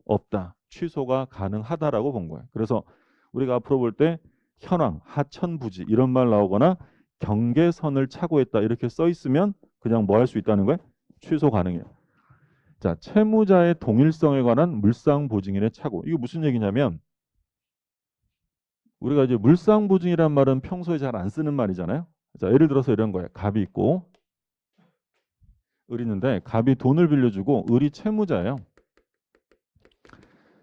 없다. 취소가 가능하다라고 본 거예요. 그래서 우리가 앞으로 볼 때 현황, 하천부지 이런 말 나오거나 경계선을 착오했다 이렇게 써 있으면 그냥 뭐 할 수 있다는 거예요? 취소 가능해요. 자, 채무자의 동일성에 관한 물상보증인의 착오. 이거 무슨 얘기냐면 우리가 이제 물상보증이란 말은 평소에 잘 안 쓰는 말이잖아요. 자, 예를 들어서 이런 거예요. 갑이 있고 을이 있는데 갑이 돈을 빌려주고 을이 채무자예요.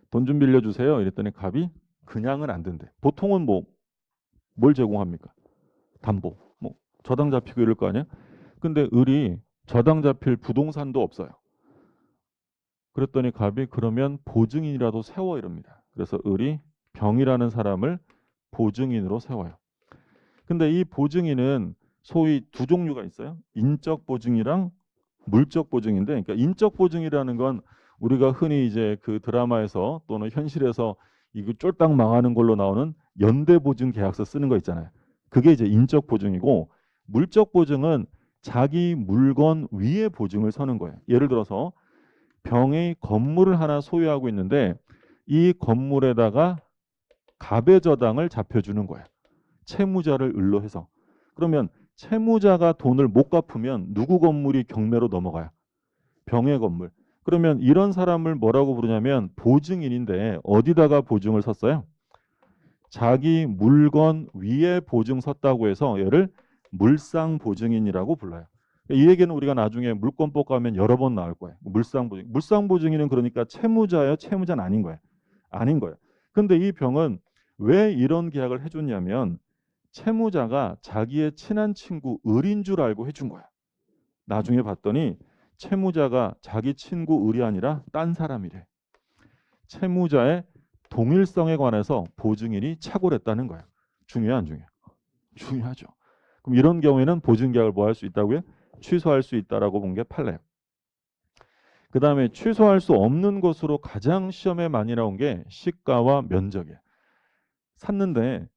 돈 좀 빌려주세요. 이랬더니 갑이 그냥은 안 된대. 보통은 뭘 제공합니까? 담보. 뭐 저당 잡히고 이럴 거 아니야? 근데 을이 저당 잡힐 부동산도 없어요. 그랬더니 갑이 그러면 보증인이라도 세워 이럽니다. 그래서 을이 병이라는 사람을 보증인으로 세워요. 근데 이 보증인은 소위 두 종류가 있어요. 인적 보증이랑 물적 보증인데, 그러니까 인적 보증이라는 건 우리가 흔히 이제 그 드라마에서 또는 현실에서 이거 쫄딱 망하는 걸로 나오는 연대 보증 계약서 쓰는 거 있잖아요. 그게 이제 인적 보증이고 물적 보증은 자기 물건 위에 보증을 서는 거예요. 예를 들어서 병이 건물을 하나 소유하고 있는데 이 건물에다가 갑의 저당을 잡혀주는 거예요. 채무자를 을로 해서. 그러면 채무자가 돈을 못 갚으면 누구 건물이 경매로 넘어가요? 병의 건물. 그러면 이런 사람을 뭐라고 부르냐면 보증인인데 어디다가 보증을 섰어요? 자기 물건 위에 보증 섰다고 해서 얘를 물상보증인이라고 불러요. 이 얘기는 우리가 나중에 물권법 가면 여러 번 나올 거예요. 물상보증. 물상보증인은 그러니까 채무자예요? 채무자는 아닌 거예요. 아닌 거예요. 근데 이 병은 왜 이런 계약을 해줬냐면 채무자가 자기의 친한 친구 을인 줄 알고 해준 거야. 나중에 봤더니 채무자가 자기 친구 을이 아니라 딴 사람이래. 채무자의 동일성에 관해서 보증인이 착오했다는 거예요. 중요해 안 중요해? 중요하죠. 그럼 이런 경우에는 보증계약을 뭐 할 수 있다고요? 취소할 수 있다라고 본 게 판례예요. 그 다음에 취소할 수 없는 것으로 가장 시험에 많이 나온 게 시가와 면적이에요. 샀는데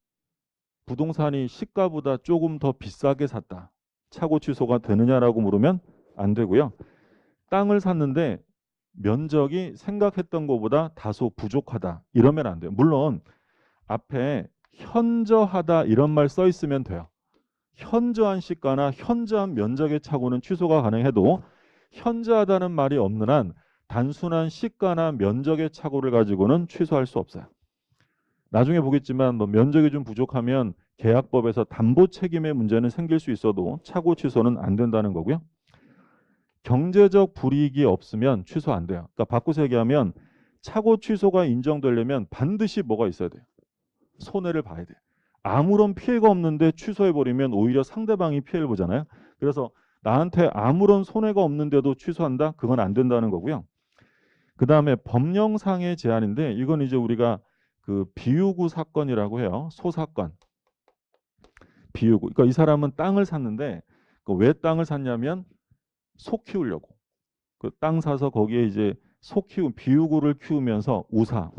부동산이 시가보다 조금 더 비싸게 샀다. 차고 취소가 되느냐라고 물으면 안 되고요. 땅을 샀는데 면적이 생각했던 것보다 다소 부족하다. 이러면 안 돼요. 물론 앞에 현저하다 이런 말 써 있으면 돼요. 현저한 시가나 현저한 면적의 착오는 취소가 가능해도 현저하다는 말이 없는 한 단순한 시가나 면적의 착오를 가지고는 취소할 수 없어요. 나중에 보겠지만 뭐 면적이 좀 부족하면 계약법에서 담보 책임의 문제는 생길 수 있어도 착오 취소는 안 된다는 거고요. 경제적 불이익이 없으면 취소 안 돼요. 그러니까 바꾸서 얘기하면 착오 취소가 인정되려면 반드시 뭐가 있어야 돼요? 손해를 봐야 돼요. 아무런 피해가 없는데 취소해버리면 오히려 상대방이 피해를 보잖아요. 그래서 나한테 아무런 손해가 없는데도 취소한다? 그건 안 된다는 거고요. 그 다음에 법령상의 제한인데 이건 이제 우리가 그 비유구 사건이라고 해요. 소사건. 비유구. 그러니까 이 사람은 땅을 샀는데 왜 땅을 샀냐면 소 키우려고. 그 땅 사서 거기에 이제 소 키우 비유구를 키우면서 우사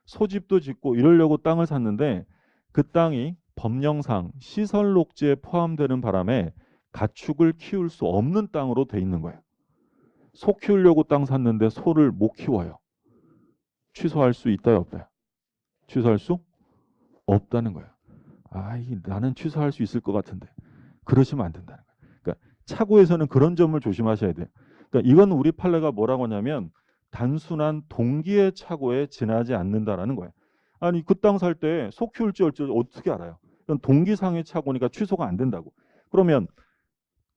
소집도 짓고 이러려고 땅을 샀는데 그 땅이 법령상 시설 녹지에 포함되는 바람에 가축을 키울 수 없는 땅으로 돼 있는 거예요. 소 키우려고 땅 샀는데 소를 못 키워요. 취소할 수 있다요, 없다요? 취소할 수 없다는 거예요. 나는 취소할 수 있을 것 같은데. 그러시면 안 된다는 거예요. 그러니까 차고에서는 그런 점을 조심하셔야 돼요. 그러니까 이건 우리 판례가 뭐라고 하냐면 단순한 동기의 착오에 지나지 않는다라는 거예요. 아니 그 땅 살 때 소 키울지 어쩔지 어떻게 알아요? 이건 동기상의 착오니까 취소가 안 된다고. 그러면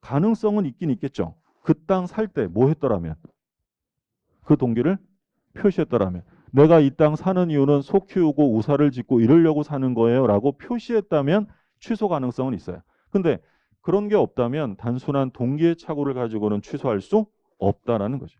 가능성은 있긴 있겠죠. 그 땅 살 때 뭐 했더라면 그 동기를 표시했더라면 내가 이 땅 사는 이유는 소 키우고 우사를 짓고 이러려고 사는 거예요 라고 표시했다면 취소 가능성은 있어요. 근데 그런 게 없다면 단순한 동기의 착오를 가지고는 취소할 수 없다라는 거죠.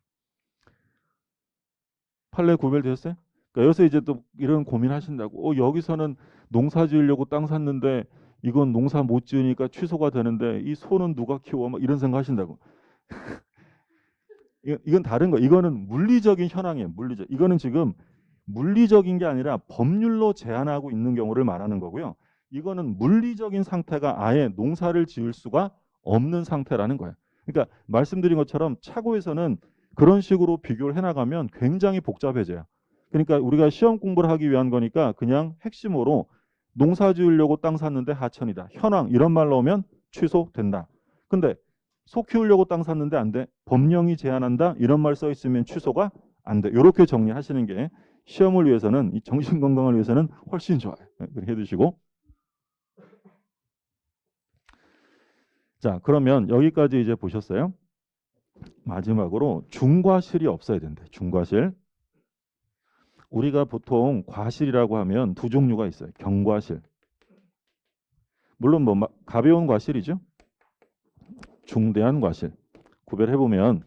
판례 구별되셨어요? 그러니까 여기서 이제 또 이런 고민하신다고. 여기서는 농사 지으려고 땅 샀는데 이건 농사 못 지으니까 취소가 되는데 이 소는 누가 키워? 막 이런 생각 하신다고. 이건 다른 거. 이거는 물리적인 현황이에요. 물리적. 이거는 지금 물리적인 게 아니라 법률로 제한하고 있는 경우를 말하는 거고요. 이거는 물리적인 상태가 아예 농사를 지을 수가 없는 상태라는 거예요. 그러니까 말씀드린 것처럼 차고에서는 그런 식으로 비교를 해나가면 굉장히 복잡해져요. 그러니까 우리가 시험 공부를 하기 위한 거니까 그냥 핵심으로 농사 지으려고 땅 샀는데 하천이다. 현황 이런 말 넣으면 취소된다. 근데 소 키우려고 땅 샀는데 안 돼. 법령이 제한한다. 이런 말 써 있으면 취소가 안 돼. 이렇게 정리하시는 게 시험을 위해서는 이 정신 건강을 위해서는 훨씬 좋아요. 그렇게 해두시고. 자, 그러면 여기까지 이제 보셨어요. 마지막으로 중과실이 없어야 된대. 중과실. 우리가 보통 과실이라고 하면 두 종류가 있어요. 경과실. 물론 뭐 가벼운 과실이죠. 중대한 과실. 구별해 보면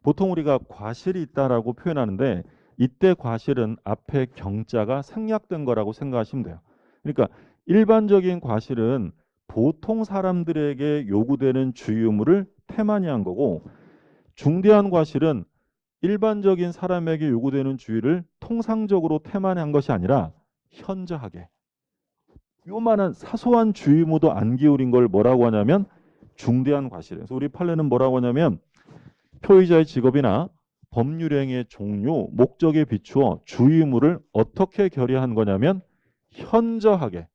보통 우리가 과실이 있다라고 표현하는데 이때 과실은 앞에 경자가 생략된 거라고 생각하시면 돼요. 그러니까 일반적인 과실은 보통 사람들에게 요구되는 주의 의무를 태만히한 거고 중대한 과실은 일반적인 사람에게 요구되는 주의를 통상적으로 태만한 것이 아니라 현저하게 요만한 사소한 주의 의무도 안 기울인 걸 뭐라고 하냐면 중대한 과실. 그래서 우리 판례는 뭐라고 하냐면 표의자의 직업이나 법률행위의 종류, 목적에 비추어 주의 의무를 어떻게 결의한 거냐면 현저하게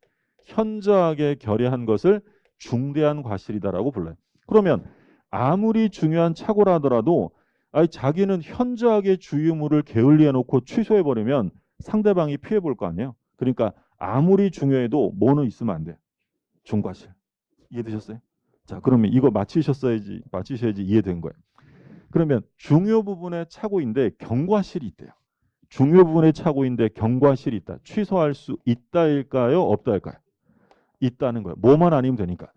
현저하게 결여한 것을 중대한 과실이다라고 불러요. 그러면 아무리 중요한 착오라 하더라도 아니 자기는 현저하게 주의 의무를 게을리해 놓고 취소해 버리면 상대방이 피해 볼 거 아니에요. 그러니까 아무리 중요해도 뭐는 있으면 안 돼. 중과실. 이해되셨어요? 자, 그러면 이거 맞히셔야지 이해된 거예요. 그러면 중요 부분의 착오인데 경과실이 있대요. 중요 부분의 착오인데 경과실이 있다. 취소할 수 있다일까요? 없다일까요? 있다는 거예요. 뭐만 아니면 되니까.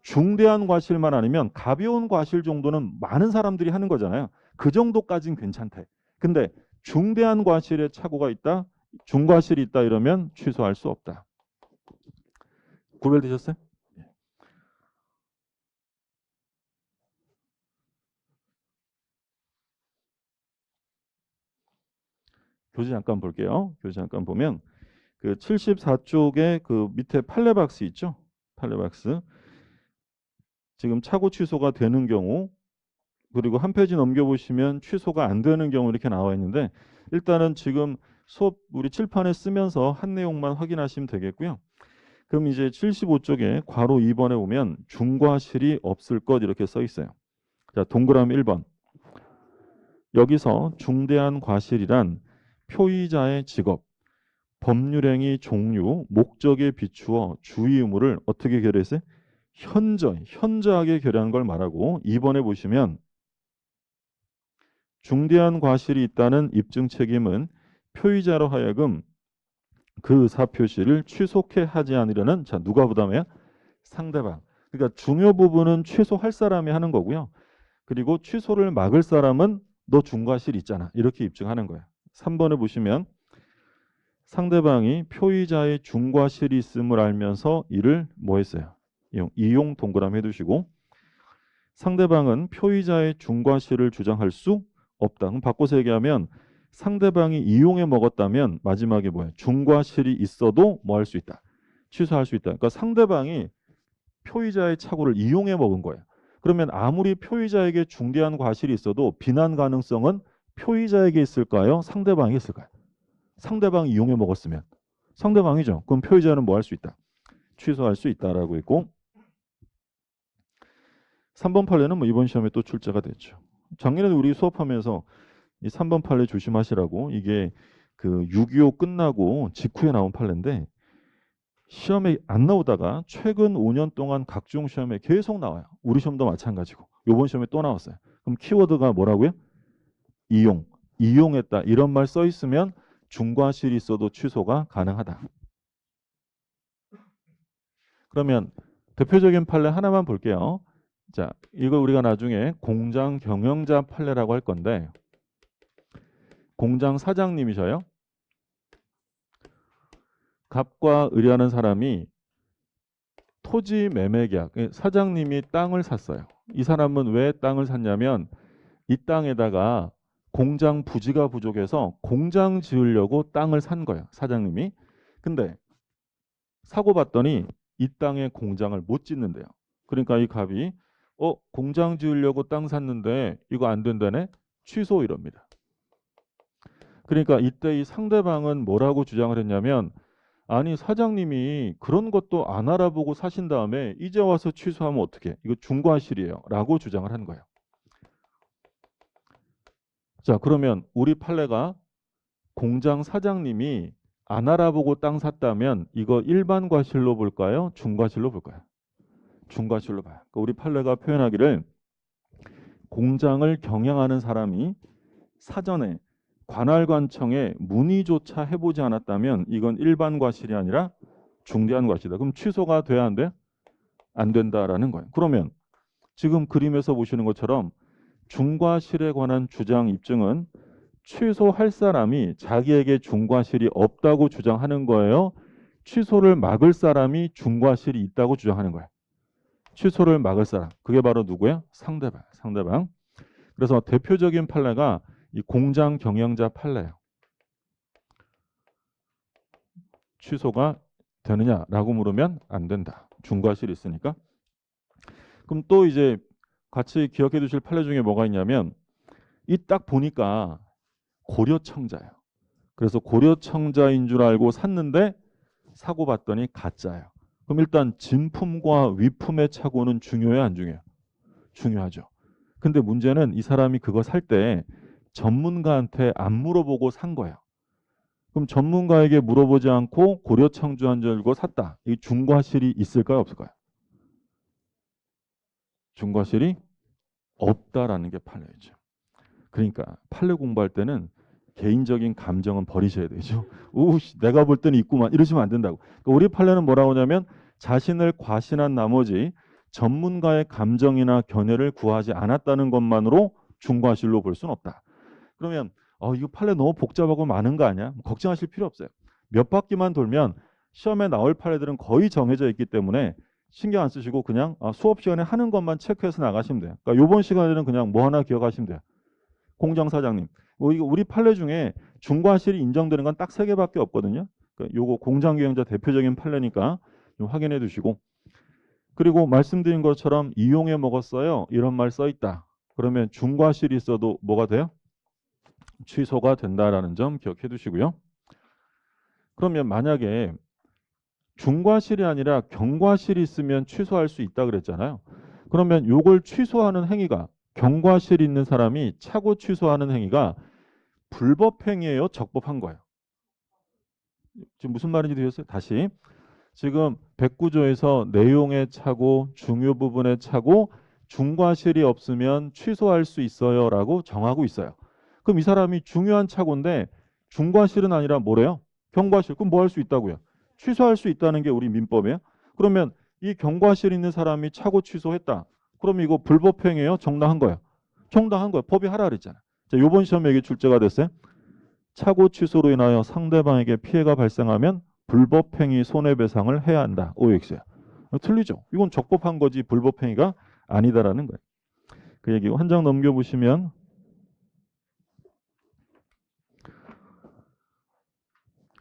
중대한 과실만 아니면 가벼운 과실 정도는 많은 사람들이 하는 거잖아요. 그 정도까지는 괜찮대. 근데 중대한 과실에 착오가 있다, 중과실이 있다 이러면 취소할 수 없다. 구별되셨어요? 교재 잠깐 볼게요. 교재 잠깐 보면 그 74쪽에 그 밑에 판례박스 있죠? 판례박스. 지금 착오 취소가 되는 경우 그리고 한 페이지 넘겨보시면 취소가 안 되는 경우 이렇게 나와 있는데 일단은 지금 수업 우리 칠판에 쓰면서 한 내용만 확인하시면 되겠고요. 그럼 이제 75쪽에 괄호 2번에 보면 중과실이 없을 것 이렇게 써 있어요. 자, 동그라미 1번. 여기서 중대한 과실이란 표의자의 직업, 법률행위 종류, 목적에 비추어 주의 의무를 어떻게 결의했어요? 현저하게 결의한 걸 말하고 2번에 보시면 중대한 과실이 있다는 입증 책임은 표의자로 하여금 그 의사 표시를 취소케 하지 않으려는 자 누가 부담해요? 상대방. 그러니까 중요 부분은 취소할 사람이 하는 거고요. 그리고 취소를 막을 사람은 너 중과실 있잖아. 이렇게 입증하는 거예요. 3번에 보시면 상대방이 표의자의 중과실이 있음을 알면서 이를 뭐 했어요? 이용 동그라미 해두시고 상대방은 표의자의 중과실을 주장할 수 없다. 그럼 바꿔서 얘기하면 상대방이 이용해 먹었다면 마지막에 뭐예요? 중과실이 있어도 뭐 할 수 있다. 취소할 수 있다. 그러니까 상대방이 표의자의 착오를 이용해 먹은 거예요. 그러면 아무리 표의자에게 중대한 과실이 있어도 비난 가능성은 표의자에게 있을까요? 상대방에게 있을까요? 상대방이 이용해 먹었으면 상대방이죠. 그럼 표의자는 뭐 할 수 있다. 취소할 수 있다라고 있고 3번 판례는 뭐 이번 시험에 또 출제가 됐죠. 작년에도 우리 수업하면서 이 3번 판례 조심하시라고 이게 그 6.25 끝나고 직후에 나온 판례인데 시험에 안 나오다가 최근 5년 동안 각종 시험에 계속 나와요. 우리 시험도 마찬가지고 이번 시험에 또 나왔어요. 그럼 키워드가 뭐라고요? 이용했다 이런 말 써 있으면 중과실이 있어도 취소가 가능하다. 그러면 대표적인 판례 하나만 볼게요. 자, 이거 우리가 나중에 공장 경영자 판례라고 할 건데 공장 사장님이셔요. 갑과 을이라는 사람이 토지 매매 계약, 사장님이 땅을 샀어요. 이 사람은 왜 땅을 샀냐면 이 땅에다가 공장 부지가 부족해서 공장 지으려고 땅을 산 거예요. 사장님이. 근데 사고 봤더니 이 땅에 공장을 못 짓는데요. 그러니까 이 갑이 공장 지으려고 땅 샀는데 이거 안 된다네. 취소 이럽니다. 그러니까 이때 이 상대방은 뭐라고 주장을 했냐면 아니 사장님이 그런 것도 안 알아보고 사신 다음에 이제 와서 취소하면 어떡해? 이거 중과실이에요. 라고 주장을 한 거예요. 자, 그러면 우리 판례가 공장 사장님이 안 알아보고 땅 샀다면 이거 일반 과실로 볼까요? 중과실로 볼까요? 중과실로 봐요. 그러니까 우리 판례가 표현하기를 공장을 경영하는 사람이 사전에 관할관청에 문의조차 해보지 않았다면 이건 일반 과실이 아니라 중대한 과실이다. 그럼 취소가 돼야 안 돼? 안 된다라는 거예요. 그러면 지금 그림에서 보시는 것처럼 중과실에 관한 주장 입증은 취소할 사람이 자기에게 중과실이 없다고 주장하는 거예요. 취소를 막을 사람이 중과실이 있다고 주장하는 거예요. 취소를 막을 사람. 그게 바로 누구예요? 상대방. 상대방. 그래서 대표적인 판례가 이 공장 경영자 판례예요. 취소가 되느냐라고 물으면 안 된다. 중과실이 있으니까. 그럼 또 이제 같이 기억해 두실 판례 중에 뭐가 있냐면 이 딱 보니까 고려청자예요. 그래서 고려청자인 줄 알고 샀는데 사고 봤더니 가짜예요. 그럼 일단 진품과 위품의 착오는 중요해요, 안 중요해요? 중요하죠. 근데 문제는 이 사람이 그거 살 때 전문가한테 안 물어보고 산 거예요. 그럼 전문가에게 물어보지 않고 고려청주한 줄 알고 샀다. 이 중과실이 있을까요, 없을까요? 중과실이 없다라는 게 판례죠. 그러니까 판례 공부할 때는 개인적인 감정은 버리셔야 되죠. 우, 내가 볼 때는 있구만 이러시면 안 된다고. 그러니까 우리 판례는 뭐라고 하냐면 자신을 과신한 나머지 전문가의 감정이나 견해를 구하지 않았다는 것만으로 중과실로 볼 수는 없다. 그러면 이거 판례 너무 복잡하고 많은 거 아니야? 걱정하실 필요 없어요. 몇 바퀴만 돌면 시험에 나올 판례들은 거의 정해져 있기 때문에 신경 안 쓰시고 그냥 수업 시간에 하는 것만 체크해서 나가시면 돼요. 그러니까 이번 시간에는 그냥 뭐 하나 기억하시면 돼요. 공장사장님. 이거 우리 판례 중에 중과실이 인정되는 건 딱 세 개밖에 없거든요. 그러니까 요거 공장경영자 대표적인 판례니까 좀 확인해 두시고. 그리고 말씀드린 것처럼 이용해 먹었어요. 이런 말 써 있다. 그러면 중과실이 있어도 뭐가 돼요? 취소가 된다라는 점 기억해 두시고요. 그러면 만약에 중과실이 아니라 경과실이 있으면 취소할 수 있다 그랬잖아요. 그러면 요걸 취소하는 행위가 경과실이 있는 사람이 차고 취소하는 행위가 불법 행위예요, 적법한 거예요. 지금 무슨 말인지 들으셨어요? 다시. 지금 109조에서 내용에 차고 중요 부분에 차고 중과실이 없으면 취소할 수 있어요라고 정하고 있어요. 그럼 이 사람이 중요한 착오인데 중과실은 아니라 뭐래요? 경과실. 그럼 뭐 할 수 있다고요? 취소할 수 있다는 게 우리 민법이에요. 그러면 이 경과실 있는 사람이 착오 취소했다. 그럼 이거 불법행위예요? 정당한 거예요? 정당한 거예요. 법이 하라 그랬잖아요. 자, 요번 시험에 이게 출제가 됐어요. 착오 취소로 인하여 상대방에게 피해가 발생하면 불법행위 손해배상을 해야 한다. OX야. 틀리죠. 이건 적법한 거지 불법행위가 아니다라는 거예요. 그 얘기고 한 장 넘겨보시면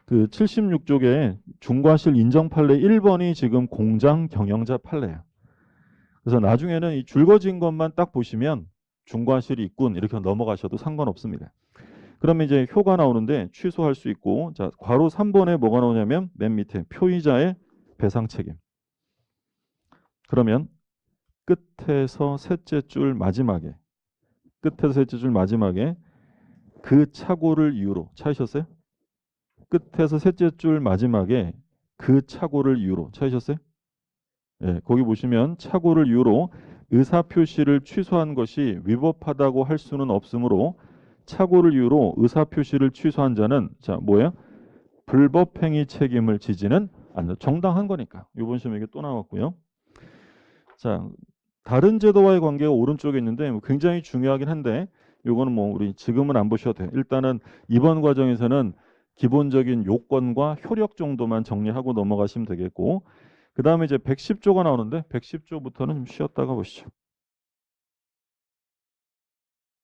그 76쪽에 중과실 인정 판례 1번이 지금 공장 경영자 판례예요. 그래서 나중에는 이 줄거진 것만 딱 보시면 중과실이 있군 이렇게 넘어가셔도 상관없습니다. 그러면 이제 효가 나오는데 취소할 수 있고, 자, 괄호 3번에 뭐가 나오냐면 맨 밑에 표의자의 배상 책임. 그러면 끝에서 셋째 줄 마지막에 그 착오를 이유로 찾으셨어요? 끝에서 셋째 줄 마지막에 그 착오를 이유로 찾으셨어요? 예, 거기 보시면 착오를 이유로 의사표시를 취소한 것이 위법하다고 할 수는 없으므로 착오를 이유로 의사표시를 취소한 자는 자 뭐예요? 불법행위 책임을 지지는 않는 정당한 거니까. 이번 시험에 이게 또 나왔고요. 자, 다른 제도와의 관계가 오른쪽에 있는데 굉장히 중요하긴 한데 이거는 뭐 우리 지금은 안 보셔도 돼요. 일단은 이번 과정에서는 기본적인 요건과 효력 정도만 정리하고 넘어가시면 되겠고 그 다음에 이제 110조가 나오는데 110조부터는 좀 쉬었다가 보시죠.